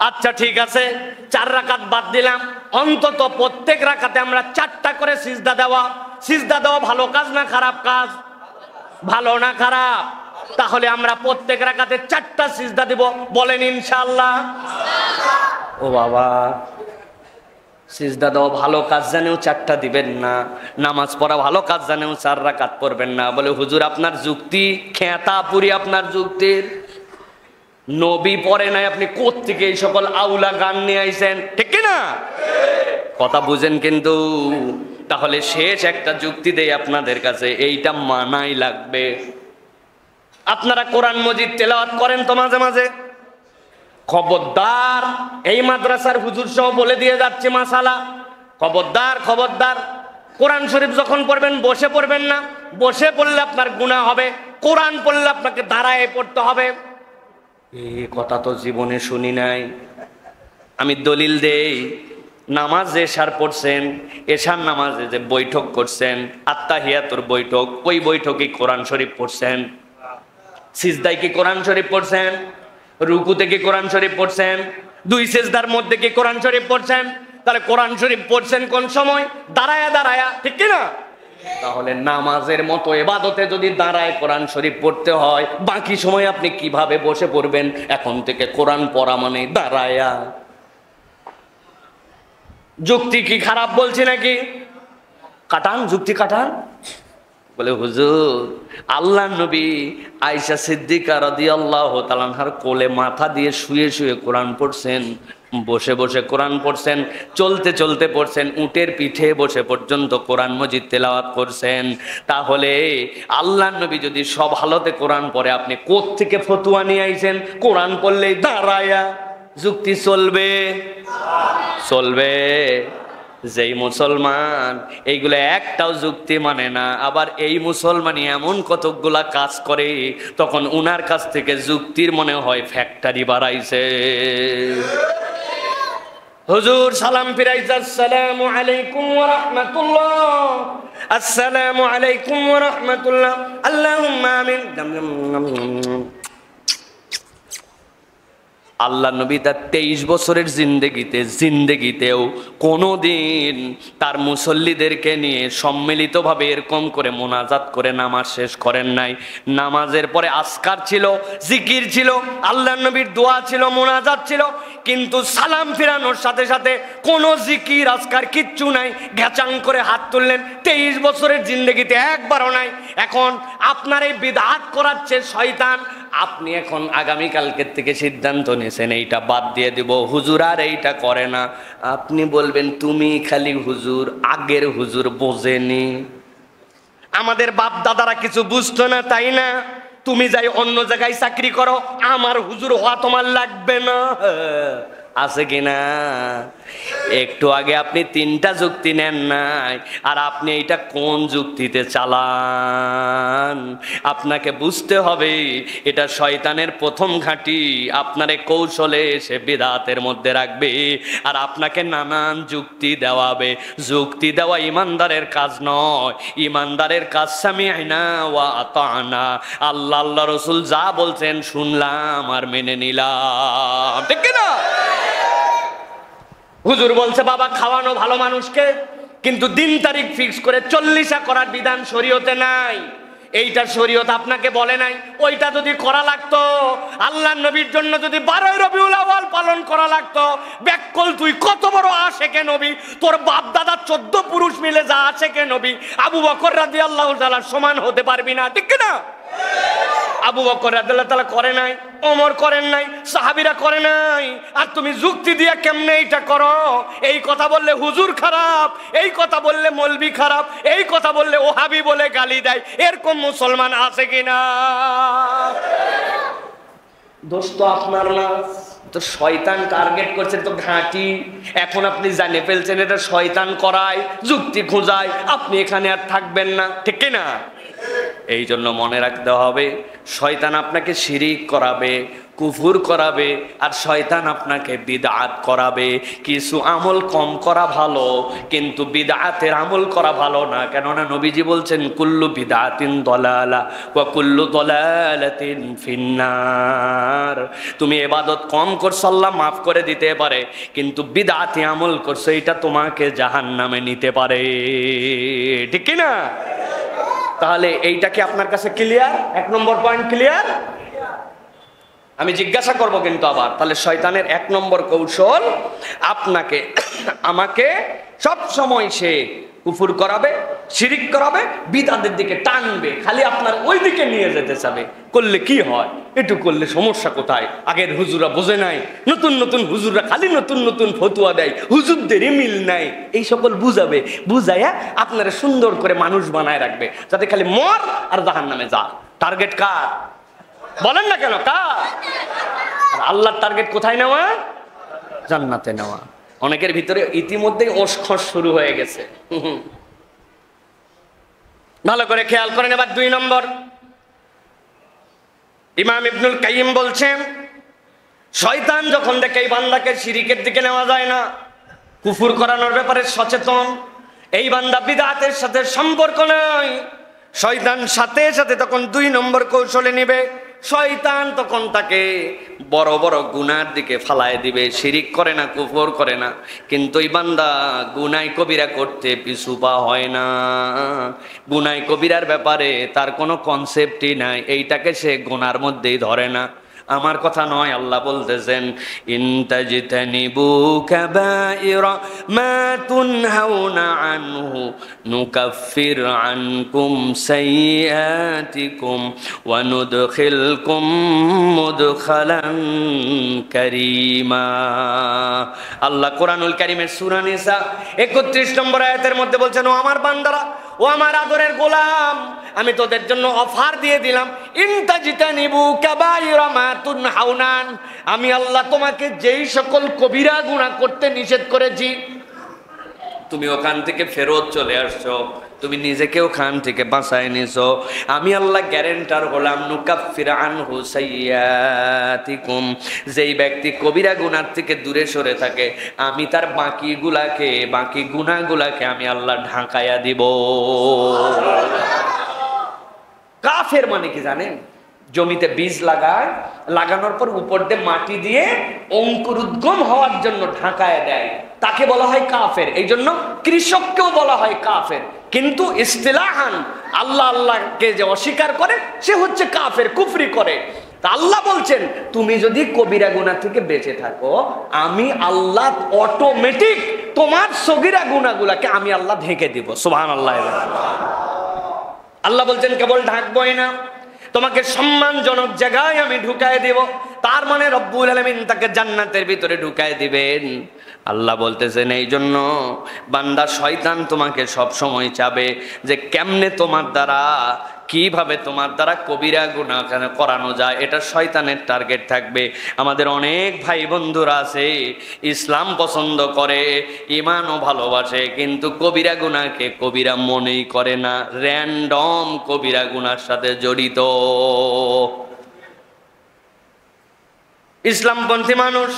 আচ্ছা ঠিক আছে, 4 রাকাত বাদ দিলাম, অন্তত প্রত্যেক রাকাতে আমরা 4টা করে সিজদা দেওয়া। সিজদা দেওয়া ভালো কাজ না খারাপ কাজ? ভালো না খারাপ? তাহলে আমরা প্রত্যেক রাকাতে 4টা সিজদা দেব। বলেন ইনশাআল্লাহ। ও বাবা, সিজদা দেওয়া ভালো কাজ জানেও 4টা দিবেন না, নামাজ পড়া ভালো কাজ জানেও 4 রাকাত পড়বেন না। বলে হুজুর আপনার যুক্তি খেতা পুরি, আপনার যুক্তির নবী পড়ে নাই, আপনি কোত্থেকে এই সকল আউলা গান নিয়ে আইছেন, ঠিক না? কথা বুঝেন কিন্তু। তাহলে শেষ একটা যুক্তি দেই আপনাদের কাছে, এইটা মানাই লাগবে। আপনারা কোরআন মজিদ তেলাওয়াত করেন তো মাঝে মাঝে? খবরদার, এই মাদ্রাসার হুজুর সহ বলে দিয়ে যাচ্ছে মাসালা, খবরদার খবরদার, কোরআন শরীফ যখন পড়বেন বসে পড়বেন না। বসে পড়লে আপনার গুনাহ হবে, কোরআন পড়লে আপনাকে দাঁড়ায় পড়তে হবে। এই কথা তো জীবনে শুনি নাই। আমি দলিল দেই, নামাজ এশার পড়ছেন, এশার নামাজে যে বৈঠক করছেন, আত্তাহিয়াতুর বৈঠক, ওই বৈঠকে কোরআন শরীফ পড়ছেন। সিজদায় কি কোরআন শরীফ পড়ছেন? রুকুতে কি কোরআন শরীফ পড়ছেন? 2 সিজদার মধ্যে কি কোরআন শরীফ পড়ছেন? তাহলে কোরআন শরীফ পড়ছেন কোন সময়? দাঁড়ায়া দাঁড়ায়া, ঠিক কি না? তাহলে নামাজের মতো ইবাদতে যদি দাঁড়ায় কোরআন শরীফ পড়তে হয়, বাকি সময় আপনি কিভাবে বসে পড়বেন? এখন থেকে কোরআন পড়া মানে দাঁড়ায়া। যুক্তি কি খারাপ বলছি নাকি? কাটান, যুক্তি কাটান। বলে হুজুর, আল্লাহ নবী আয়েশা সিদ্দিকা রাদিয়াল্লাহু তাআলা আনহার কোলে মাথা দিয়ে শুয়ে শুয়ে কোরআন পড়ছেন, বসে বসে কোরআন পড়ছেন, চলতে চলতে পড়ছেন, উটের পিঠে বসে পর্যন্ত কোরআন মজিদ তেলাওয়াত করছেন। তাহলে আল্লাহ নবী যদি সব হালতে কোরআন পড়ে, আপনি কোত্থেকে ফতুয়া নিয়ে আইছেন কোরআন পড়লেই দাঁড়ায়া? যুক্তি চলবে? চলবে? যেই মুসলমান এইগুলো একটাও যুক্তি মানে না, আবার এই মুসলমানই এমন কতকগুলা কাজ করে, তখন উনার কাছ থেকে যুক্তির মনে হয় ফ্যাক্টরি বাড়াইছে। হুজুর সালাম ফিরাইছে, আসসালামু আলাইকুম ওয়া রাহমাতুল্লাহ, আসসালামু আলাইকুম ওয়া রাহমাতুল্লাহ, আল্লাহুম্মা আমিন। আল্লাহ নবী তার 23 বছরের জিন্দেগিতেও কোনোদিন তার মুসল্লিদেরকে নিয়ে সম্মিলিতভাবে এরকম করে মোনাজাত করে নামাজ শেষ করেন নাই। নামাজের পরে আজকার ছিল, জিকির ছিল, আল্লাহ নবীর দোয়া ছিল, মোনাজাত ছিল, কিন্তু সালাম ফিরানোর সাথে সাথে কোনো জিকির আজকার কিচ্ছু নাই। ঘ্যাচাং করে হাত তুললেন, 23 বছরের জিন্দেগিতে একবারও নাই। এখন আপনার এই বিদআত করাচ্ছে শয়তান। আপনি এখন আগামীকালকের থেকে সিদ্ধান্ত নিয়েছেন এইটা বাদ দিয়ে দিব, হুজুর আর এইটা করে না। আপনি বলবেন তুমি খালি হুজুর, আগের হুজুর বোঝেনি, আমাদের বাপ দাদারা কিছু বুঝতো না, তাই না? তুমি যাই অন্য জায়গায় চাকরি করো, আমার হুজুর হওয়া তোমার লাগবে না। আছে কিনা? একটু আগে আপনি 3টা যুক্তি নেন নাই, আর আপনি এইটা কোন যুক্তিতে চালান? আপনাকে বুঝতে হবে এটা শয়তানের প্রথম ঘাঁটি। আপনারে কৌশলে সে বিদআতের মধ্যে রাখবে আর আপনাকে নানান যুক্তি দেওয়াবে। যুক্তি দেওয়া ইমানদারের কাজ নয়, ইমানদারের কাজ সামি'না ওয়া আতা'না, আল্লাহ আল্লাহ রাসূল যা বলছেন শুনলাম আর মেনে নিলাম, ঠিক না? হুজুর বলছে বাবা খাওয়ানো ভালো মানুষকে, কিন্তু দিন তারিখ ফিক্স করে 40 করার বিধান শরীয়তে নাই। এইটা শরীয়ত আপনাকে বলে নাই। ওইটা যদি করা লাগতো, আল্লাহর নবীর জন্য যদি 12 রবিউল আউয়াল পালন করা লাগতো, ব্যাককল তুই কত বড় আশেকে নবী, তোর বাপ দাদা 14 পুরুষ মিলে যা আশেকে নবী আবু বকর রাদিয়াল্লাহু তাআলার সমান হতে পারবি না, ঠিক না? আবু বকর রাদিয়াল্লাহু তাআলা করে নাই, ওমর করেন নাই, সাহাবীরা করে নাই, আর তুমি যুক্তি দিয়া কেমনে এইটা করো? এই কথা বললে হুজুর খারাপ, এই কথা বললে মৌলবি খারাপ, এই কথা বললে ওহাবি বলে গালি দেয়, এরকম মুসলমান আছে কিনা? দোষ তো আপনার না, তো শয়তান টার্গেট করছে তো ঘাঁটি। এখন আপনি জানে ফেলছেন এটা শয়তান করায়, যুক্তি খোঁজায়, আপনি এখানে আর থাকবেন না, ঠিক না? এই জন্য মনে রাখতে হবে শয়তান আপনাকে শিরিক করাবে, কুফুর করাবে, আর শয়তান আপনাকে বিদআত করাবে। কিছু আমল কম করা ভালো, কিন্তু বিদআতের আমল করা ভালো না। কেননা নবীজি বলছেন কুল্লু বিদআতিন দালালা ওয়া কুল্লু দালালাতিন ফিন্নার। তুমি ইবাদত কম করছো আল্লাহ মাফ করে দিতে পারে, কিন্তু বিদআতি আমল করছো এটা তোমাকে জাহান্নামে নিতে পারে, ঠিক কি না? তাহলে এইটা কি আপনার কাছে ক্লিয়ার? 1 নম্বর পয়েন্ট ক্লিয়ার? আমি জিজ্ঞাসা করব কিন্তু আবার, তাহলে শয়তানের 1 নম্বর কৌশল আপনাকে আমাকে সব সময় সে কুফর করাবে, শিরিক করাবে, বিদআতের দিকে টানবে, খালি আপনার ওই দিকে নিয়ে যেতে চাবে। করলে কি হয়? একটু করলে সমস্যা কোথায়? আগের হুজুরা বোঝে নাই, নতুন নতুন হুজুররা খালি নতুন নতুন ফতুয়া দেয়, হুজুরদেরই মিল নাই, এই সকল বুঝাবে, বুঝাইয়া আপনারা সুন্দর করে মানুষ বানায় রাখবে, যাতে খালি মর আর জাহান্নামে যা। টার্গেট কার? বলেন না কেন কার? আর আল্লাহর টার্গেট কোথায় নেওয়া? জান্নাতে নেওয়া। অনেকের ভিতরে ইতিমধ্যেই ওসখস শুরু হয়ে গেছে। ভালো করে খেয়াল করেন। এবার 2 নম্বর, ইমাম ইবনুল কাইয়িম বলছেন শয়তান যখন দেখে এই বান্দাকে শিরিকের দিকে নেওয়া যায় না, কুফর করানোর ব্যাপারে সচেতন, এই বান্দা বিদআতের সাথে সম্পর্ক নাই, শয়তান সাথে সাথে তখন 2 নম্বর কৌশলে নিবে। শয়তান তখন তাকে বড় বড় গুনার দিকে ফালায় দিবে। শিরিক করে না, কুফর করে না, কিন্তু এই বান্দা গুনাহ কবিরা করতে পিছু পা হয় না। গুনাহ কবিরার ব্যাপারে তার কোনো কনসেপ্টই নাই, এইটাকে সে গুনার মধ্যেই ধরে না। আমার কথা নয়, আল্লাহ বলতেছেন ইনতাজতানিবু কাবাইরা মা তুনহাউনা আনহু নুকাফির আনকুম সাইয়্যাতিকুম ওয়া নুদখিলকুম মুদখালান কারীমা। আল্লাহ কোরআনুল কারীমের সূরা নিসা 31 নম্বর আয়াতের মধ্যে বলছেন, ও আমার বান্দারা, ও আমার আদরের গোলাম, আমি তোদের জন্য অফার দিয়ে দিলাম, ইনতাজতানিবু কাবাইরা মা তুনহাউনা, আমি আল্লাহ তোমাকে যেই সকল কবিরা গুনাহ করতে নিষেধ করেছি তুমি ওখান থেকে ফেরত চলে আসছো, তুমি নিজেকে ওখান থেকে বাঁচায় নিছো। আমি আল্লাহ গ্যারেন্টার হলাম, নুকাফির আনহু সাইয়্যাতিকুম, যেই ব্যক্তি কবিরা গুনাহ থেকে দূরে সরে থাকে আমি তার বাকি গুনাহগুলাকে আমি আল্লাহ ঢাকায়া দিব। কাফের মানে কি জানেন? জমিতে বীজ লাগায়, লাগানোর পর উপর দিয়ে মাটি দিয়ে অঙ্কুরোদ্গম হওয়ার জন্য ঢাকায় দেয়, তাকে বলা হয় কাফের। এই জন্য কৃষককেও বলা হয় কাফের, কিন্তু ইস্তিলাহান আল্লাহকে যে অস্বীকার করে সে হচ্ছে কাফের, কুফরি করে। তা আল্লাহ বলছেন তুমি যদি কবিরা গুনাহ থেকে বেঁচে থাকো, আমি আল্লাহ অটোমেটিক তোমার সগীরা গুনাহগুলোকে আমি আল্লাহ ঢেকে দিব। সুবহানাল্লাহ। আল্লাহ বলছেন কেবল ঢাকবই না, তোমাকে সম্মানজনক জায়গায় আমি ঢুকায় দেব। তার মানে রব্বুল আলামিন তাকে জান্নাতের ভিতরে ঢুকায় দিবেন। আল্লাহ বলতেছেন এই জন্য বান্দা শয়তান তোমাকে সব সময় চাবে যে কেমনে তোমার দ্বারা কিভাবে তোমার দ্বারা কবিরা গুনাহ করানো যায়, এটা শয়তানের টার্গেট থাকবে। আমাদের অনেক ভাই বন্ধুরা আছে ইসলাম পছন্দ করে, ঈমানও ভালোবাসে, কিন্তু কবিরা গুনাহকে কবিরা মনেই করে না, র্যান্ডম কবিরা গুনার সাথে জড়িত। ইসলামপন্থী মানুষ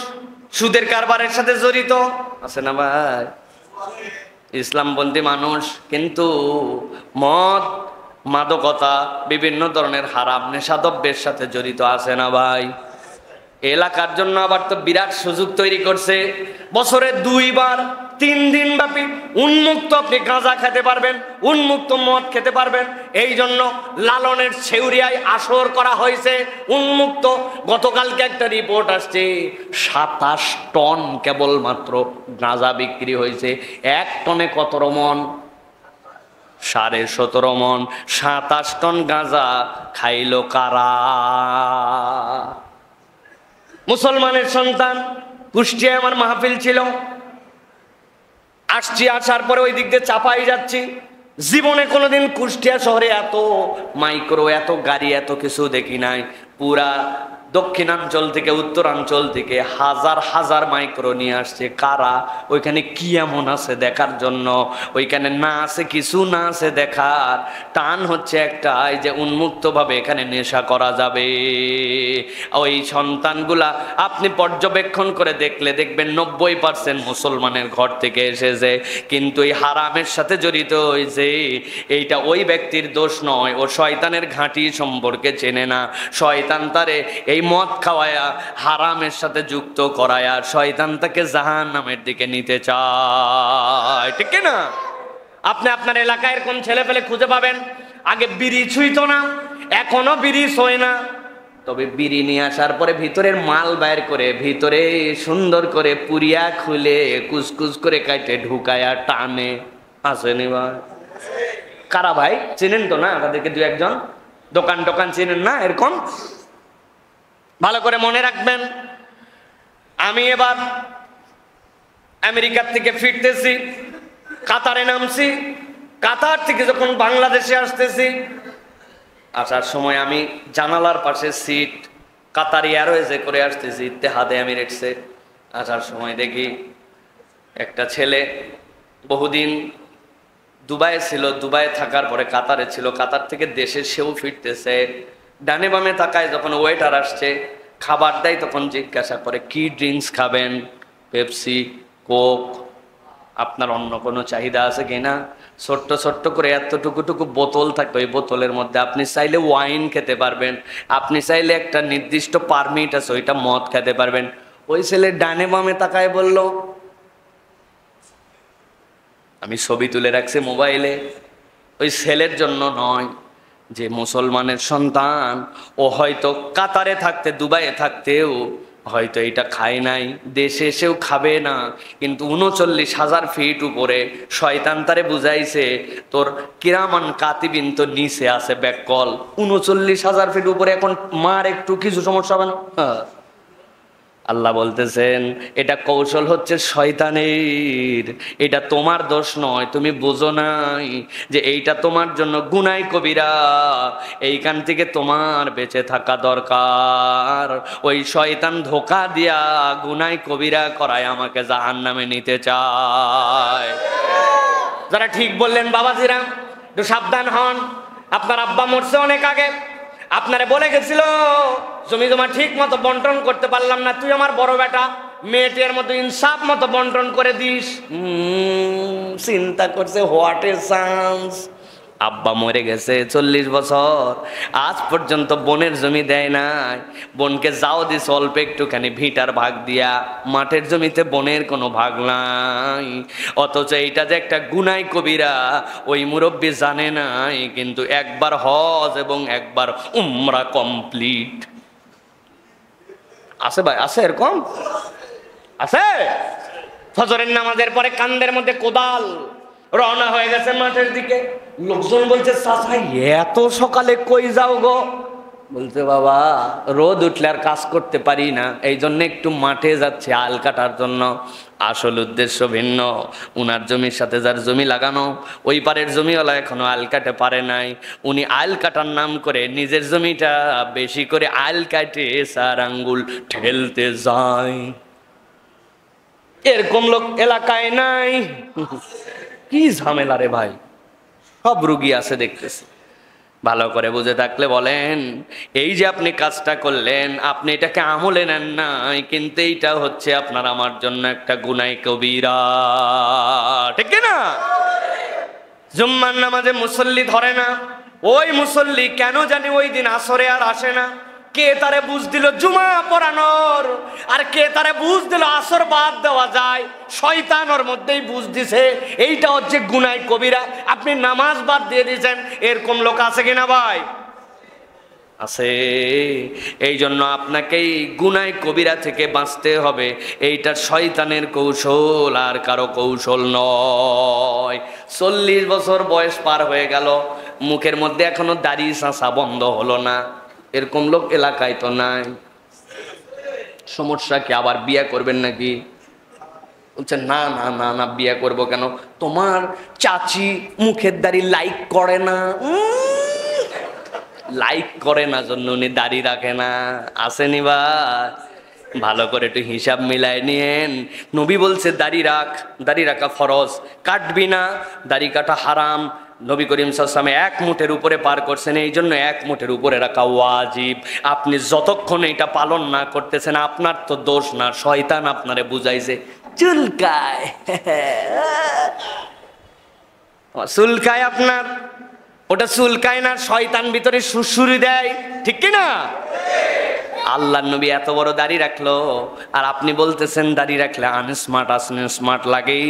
সুদের কারবারের সাথে জড়িত আছে না ভাই? ইসলামপন্থী মানুষ কিন্তু মদ, মাদকতা, বিভিন্ন ধরনের হারাম নেশাদ্রব্যের সাথে জড়িত আছে না ভাই? এলাকার জন্য আবার তো বিরাট সুযোগ তৈরি করছে, বছরে 2 বার 3 দিন ব্যাপী উন্মুক্ত আপনি গাঁজা খেতে পারবেন, উন্মুক্ত মদ খেতে পারবেন। এই জন্য লালনের ছেউরিয়ায় আসর করা হয়েছে উন্মুক্ত। গতকালকে একটা রিপোর্ট আসছে 27 টন কেবলমাত্র গাঁজা বিক্রি হয়েছে। 1 টনে কত মন? 17.5 মন। 27 টন গাঁজা খাইল কারা? মুসলমানের সন্তান। কুষ্টিয়ায় আমার মাহফিল ছিল, আসছি, আসার পরে ওই দিক দিয়ে চাপাই যাচ্ছি। জীবনে কোনোদিন কুষ্টিয়া শহরে এত মাইক্রো, এত গাড়ি, এত কিছু দেখি নাই। পুরা দক্ষিণাঞ্চল থেকে উত্তরাঞ্চল থেকে হাজার হাজার মাইক্রো নিয়ে আসছে। কারা? ওইখানে কি এমন আছে দেখার জন্য? ওইখানে না আছে কিছু, না আছে দেখার টান হচ্ছে একটা, যে উন্মুক্তভাবে এখানে নেশা করা যাবে। ওই সন্তানগুলা আপনি পর্যবেক্ষণ করে দেখলে দেখবেন 90% মুসলমানের ঘর থেকে এসেছে, কিন্তু এই হারামের সাথে জড়িত হয়েছে। এইটা ওই ব্যক্তির দোষ নয়, ও শয়তানের ঘাঁটি সম্পর্কে চেনে না। শয়তান তারে এই মদ খাওয়ায়া হারামের সাথে যুক্ত করায়া শয়তান তাকে জাহান্নামের দিকে নিতে চায়, ঠিক না? আপনি আপনার এলাকায় এরকম ছেলে পেলে খুঁজে পাবেন, আগে বিড়ি ছুঁইতো না, এখনো বিড়ি ছোঁয় না, তবে বিড়ি নিয়ে আসার পরে ভিতরের মাল বাইর করে ভিতরে সুন্দর করে পুরিয়া খুলে কুচকুচ করে কাটে ঢুকায়া টানে। আসেনি ভাই? কারা ভাই চেনেন তো না? তাদেরকে 2-1 জন দোকান চেনেন না? এরকম ভালো করে মনে রাখবেন। আমি এবার আমেরিকার থেকে ফিরতেছি, কাতারে নামছি। কাতার থেকে যখন বাংলাদেশে আসতেছি, আসার সময় আমি জানালার পাশে সিট, কাতার এয়ারওয়েজে করে আসতেছি, ইত্তেহাদে এমিরেটসে। আসার সময় দেখি একটা ছেলে বহুদিন দুবাইয়ে ছিল, দুবাইয়ে থাকার পরে কাতারে ছিল, কাতার থেকে দেশে সেও ফিরতেছে। ডানে বামে তাকায়, যখন ওয়েটার আসছে খাবার দেয় তখন জিজ্ঞাসা করে কি ড্রিঙ্কস খাবেন? পেপসি, কোক, আপনার অন্য কোনো চাহিদা আছে কিনা? ছোট্ট ছোট্ট করে এতটুকু বোতল থাকবে, ওই বোতলের মধ্যে আপনি চাইলে ওয়াইন খেতে পারবেন, আপনি চাইলে একটা নির্দিষ্ট পারমিট আছে ওইটা মদ খেতে পারবেন। ওই ছেলে ডানে বামে তাকায় বলল, আমি ছবি তুলে রাখছি মোবাইলে, ওই ছেলের জন্য নয়, যে মুসলমানের সন্তান, ও হয়তো কাতারে থাকতে, দুবাইয়ে থাকতেও হয়তো এটা খায় নাই, দেশে এসেও খাবে না, কিন্তু 39,000 ফিট উপরে শয়তান তারে বুঝাইছে তোর কিরামান কাতিবিন তো নিচে আছে ব্যাককল। 39,000 ফিট উপরে এখন মার একটু কিছু সমস্যা হবে না? আল্লাহ বলতেছেন এটা কৌশল হচ্ছে শয়তানের, এটা তোমার দোষ নয়, তুমি বুঝো নাই যে এইটা তোমার জন্য গুনাহ কবিরা, এইখান থেকে তোমার বেঁচে থাকা দরকার। ওই শয়তান ধোঁকা দিয়া গুনাহ কবিরা করায় আমাকে জাহান্নামে নিতে চায়। যারা ঠিক বললেন বাবাজিরা, একটু সাবধান হন। আপনার আব্বা মরছে অনেক আগে, আপনারে বলে গেছিল জমি জমা ঠিক মতো বন্টন করতে পারলাম না, তুই আমার বড় বেটা, মেয়েটির মতো ইনসাফ মতো বন্টন করে দিস। চিন্তা করছে হোয়াট এ চান্স, আব্বা মরে গেছে 40 বছর, আজ পর্যন্ত বোনের জমি দেয় নাই। বোনকে যাও দিস অল্প একটুখানি ভিটার ভাগ দিয়া, মাঠের জমিতে বোনের কোনো ভাগ নাই। অথচ এইটা যে একটা গুনাহ কবিরা ওই মুরব্বী জানে নাই, কিন্তু একবার হজ এবং একবার উমরা কমপ্লিট। আছে ভাই, আছে এরকম আছে। ফজরের নামাজের পরে কান্দের মধ্যে কোদাল, রওনা হয়ে গেছে মাঠের দিকে। লোকজন বলছে চাচা এত সকালে কই যাও গো? বলছে বাবা রোদ উঠলে আর কাজ করতে পারি না, এই জন্য একটু মাঠে যাচ্ছে আল কাটার জন্য। আসল উদ্দেশ্য ভিন্ন। উনার জমির সাথে যার জমি লাগানো, ওই পারের জমিওয়ালা এখনো আল কাটে পারে নাই। উনি আল কাটার নাম করে নিজের জমিটা বেশি করে আল কাটে 4 আঙ্গুল ঠেলতে যায়। এরকম লোক এলাকায় নাই। কি ঝামেলা রে ভাই, সব রুগী আছে দেখতেছি। ভালো করে বুঝে থাকলে বলেন, এই যে আপনি কাজটা করলেন, আপনি এটাকে আমলে নেন নাই, কিন্তু এইটা হচ্ছে আপনার আমার জন্য একটা গুনাহ কবিরা, ঠিক না? জুম্মার নামাজে মুসল্লি ধরে না, ওই মুসল্লি কেন জানি ওই দিন আসরে আর আসে না। কে তারে বুঝ দিল জুমা পড়ানোর, আর কে তারে বুঝ দিল আসর বাদ দেওয়া যায়। শয়তান ওর মধ্যেই বুঝ দিছে এইটা হচ্ছে গুনাহ কবিরা, আপনি নামাজ বাদ দিয়ে দিয়েছেন। এরকম লোক আছে কিনা ভাই? আছে। এই জন্য আপনাকেই গুনাহ কবিরা থেকে বাঁচতে হবে। এইটা শয়তানের কৌশল, আর কারো কৌশল নয়। 40 বছর বয়স পার হয়ে গেল, মুখের মধ্যে এখনো দাড়ি চাঁচা বন্ধ হলো না। এরকম লোক এলাকায় তো নাই। সমস্যা কি? আবার বিয়ে করবেন নাকি? বলছে না না না না, বিয়ে করবো কেন? তোমার চাচি মুখের দাড়ি লাইক করে না। লাইক করে না জন্য উনি দাড়ি রাখে না। আসেনি বা? ভালো করে একটু হিসাব মিলায় নিয়েন। নবী বলছে দাড়ি রাখ, দাড়ি রাখা ফরজ, কাটবি না, দাড়ি কাটা হারাম। নবী করিম সাল্লাল্লাহু আলাইহি ওয়াসাল্লাম 1 মুঠের উপরে পার করছেন, এই জন্য 1 মুঠের উপরে রাখা ওয়াজিব। আপনি যতক্ষণ এটা পালন না করতেছেন, আপনার তো দোষ না, শয়তান আপনারে বুঝাইছে। চুলকায়, চুলকায় আপনার, ওটা চুলকায় না, শয়তান ভিতরে সুরসুরি দেয়, ঠিক কি না? আল্লাহর নবী এত বড় দাড়ি রাখলো, আর আপনি বলতেছেন দাড়ি রাখলে আনস্মার্ট, স্মার্ট লাগে।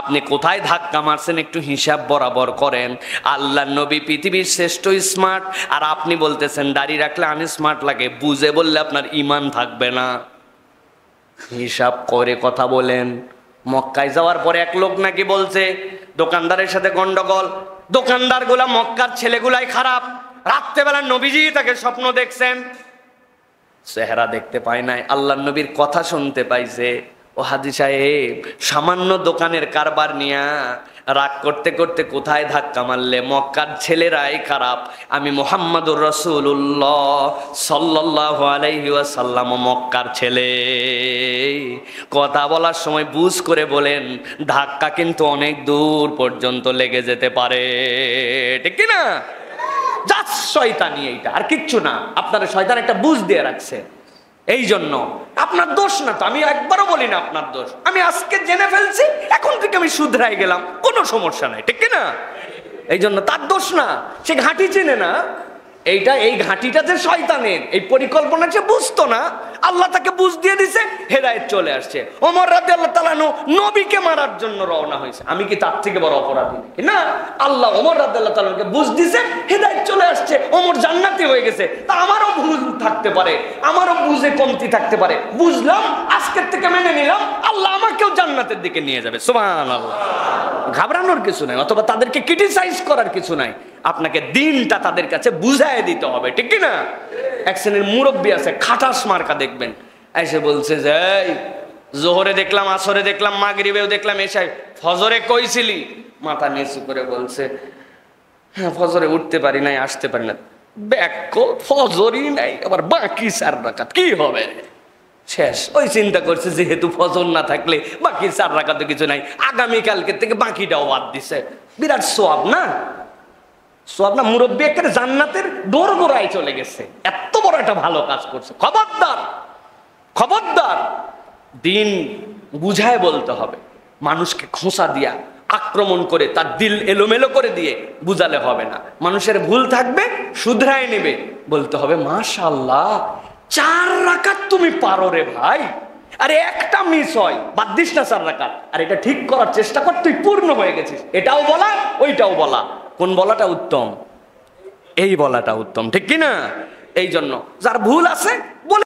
আপনি কোথায় ধাক্কা মারছেন একটু হিসাব বরাবর করেন। আল্লাহর নবী পৃথিবীর শ্রেষ্ঠ স্মার্ট, আর আপনি বলতেছেন দাড়ি রাখলে আনস্মার্ট লাগে। বুঝে বললে আপনার ঈমান থাকবে না। হিসাব করে কথা বলেন। মক্কায় যাওয়ার পরে এক লোক নাকি বলছে দোকানদারের সাথে গন্ডগোল, দোকানদার গুলা মক্কার ছেলেগুলাই খারাপ। রাত্রেবেলা নবীজি তাকে স্বপ্ন দেখছেন, চেহারা দেখতে পায় নাই, আল্লাহর নবীর কথা শুনতে পাইছে। ও হাজী সাহেব, সামান্য দোকানের কারবার নিয়া রাগ করতে করতে কোথায় ধাক্কা মারলে? মক্কার ছেলেরাই খারাপ, আমি মুহাম্মাদুর রাসূলুল্লাহ সাল্লাল্লাহু আলাইহি ওয়াসাল্লাম মক্কার ছেলে। কথা বলার সময় বুঝ করে বলেন, ধাক্কা কিন্তু অনেক দূর পর্যন্ত লেগে যেতে পারে, ঠিক কি না? জাস্ট শয়তানি, এইটা আর কিচ্ছু না। আপনার শয়তান একটা বুঝ দিয়ে রাখছে। এই জন্য আপনার দোষ না তো, আমি একবারও বলি না আপনার দোষ। আমি আজকে জেনে ফেলছি, এখন থেকে আমি শুধরাই গেলাম, কোনো সমস্যা নাই, ঠিক না? এই জন্য তার দোষ না, সে ঘাঁটি চেনে না। এইটা, এই ঘাঁটিটা যে শয়তানের, এই পরিকল্পনা সে বুঝতো না, আল্লাহ তাকে বুঝ দিয়ে দিছে, হেদায়েত চলে আসছে। ওমর রাদিয়াল্লাহু তাআলা নবীকে মারার জন্য রওনা হয়েছে, আমি কি তার থেকে বড় অপরাধী না? আল্লাহ ওমর রাদিয়াল্লাহু তাআলাকে বুঝ দিছে, হেদায়েত চলে আসছে, ওমর জান্নাতি হয়ে গেছে। তা আমারও ভুল থাকতে পারে, আমারও বুঝে কমতি থাকতে পারে, বুঝলাম, আজকের থেকে মেনে নিলাম, আল্লাহ আমাকেও জান্নাতের দিকে নিয়ে যাবে। সুবহানাল্লাহ। ঘাবড়ানোর কিছু নাই, অথবা তাদেরকে ক্রিটিসাইজ করার কিছু নাই। আপনাকে দিনটা তাদের কাছে বুঝায় দিতে হবে, ঠিক কি না? এক শ্রেণীর মুরব্বী আছে, খাটাস মার্কা, দেখবেন এসে বলছে যে জোহরে দেখলাম, আসরে দেখলাম, মাগরিবেও দেখলাম, এসে ফজরে কইছিলি? মাথা নিচু করে বলছে, হ্যাঁ ফজরে উঠতে পারি নাই, আসতে পারি না। ব্যাকল, ফজরই নাই, আবার বাকি 4 রাকাত কি হবে? শেষ। ওই চিন্তা করছে যেহেতু ফজর না থাকলে বাকি 4 রাকাতে কিছু নাই, আগামীকালকে থেকে বাকিটাও বাদ দিছে। বিরাট সওয়াব না? সওয়াব না? মুরব্বী একেবারে জান্নাতের দোরগোড়ায় চলে গেছে, এত বড় একটা ভালো কাজ করছে। খবরদার, খবরদার, দিন বুঝায় বলতে হবে। মানুষকে খোঁচা দিয়া, আক্রমণ করে, তার দিল এলোমেলো করে দিয়ে বুঝালে হবে না। মানুষের ভুল থাকবে, শুধরায় নেবে, বলতে হবে মাশাআল্লাহ 4 রাকাত তুমি পারো রে ভাই, আরে একটা মিস হয়, বাদ দিস না 4 রাকাত, আর এটা ঠিক করার চেষ্টা কর, তুই পূর্ণ হয়ে গেছিস। এটাও বলা, ওইটাও বলা। কোন বলাটা উত্তম? এই বলাটা উত্তম, ঠিক কি না? এই জন্য যার ভুল আছে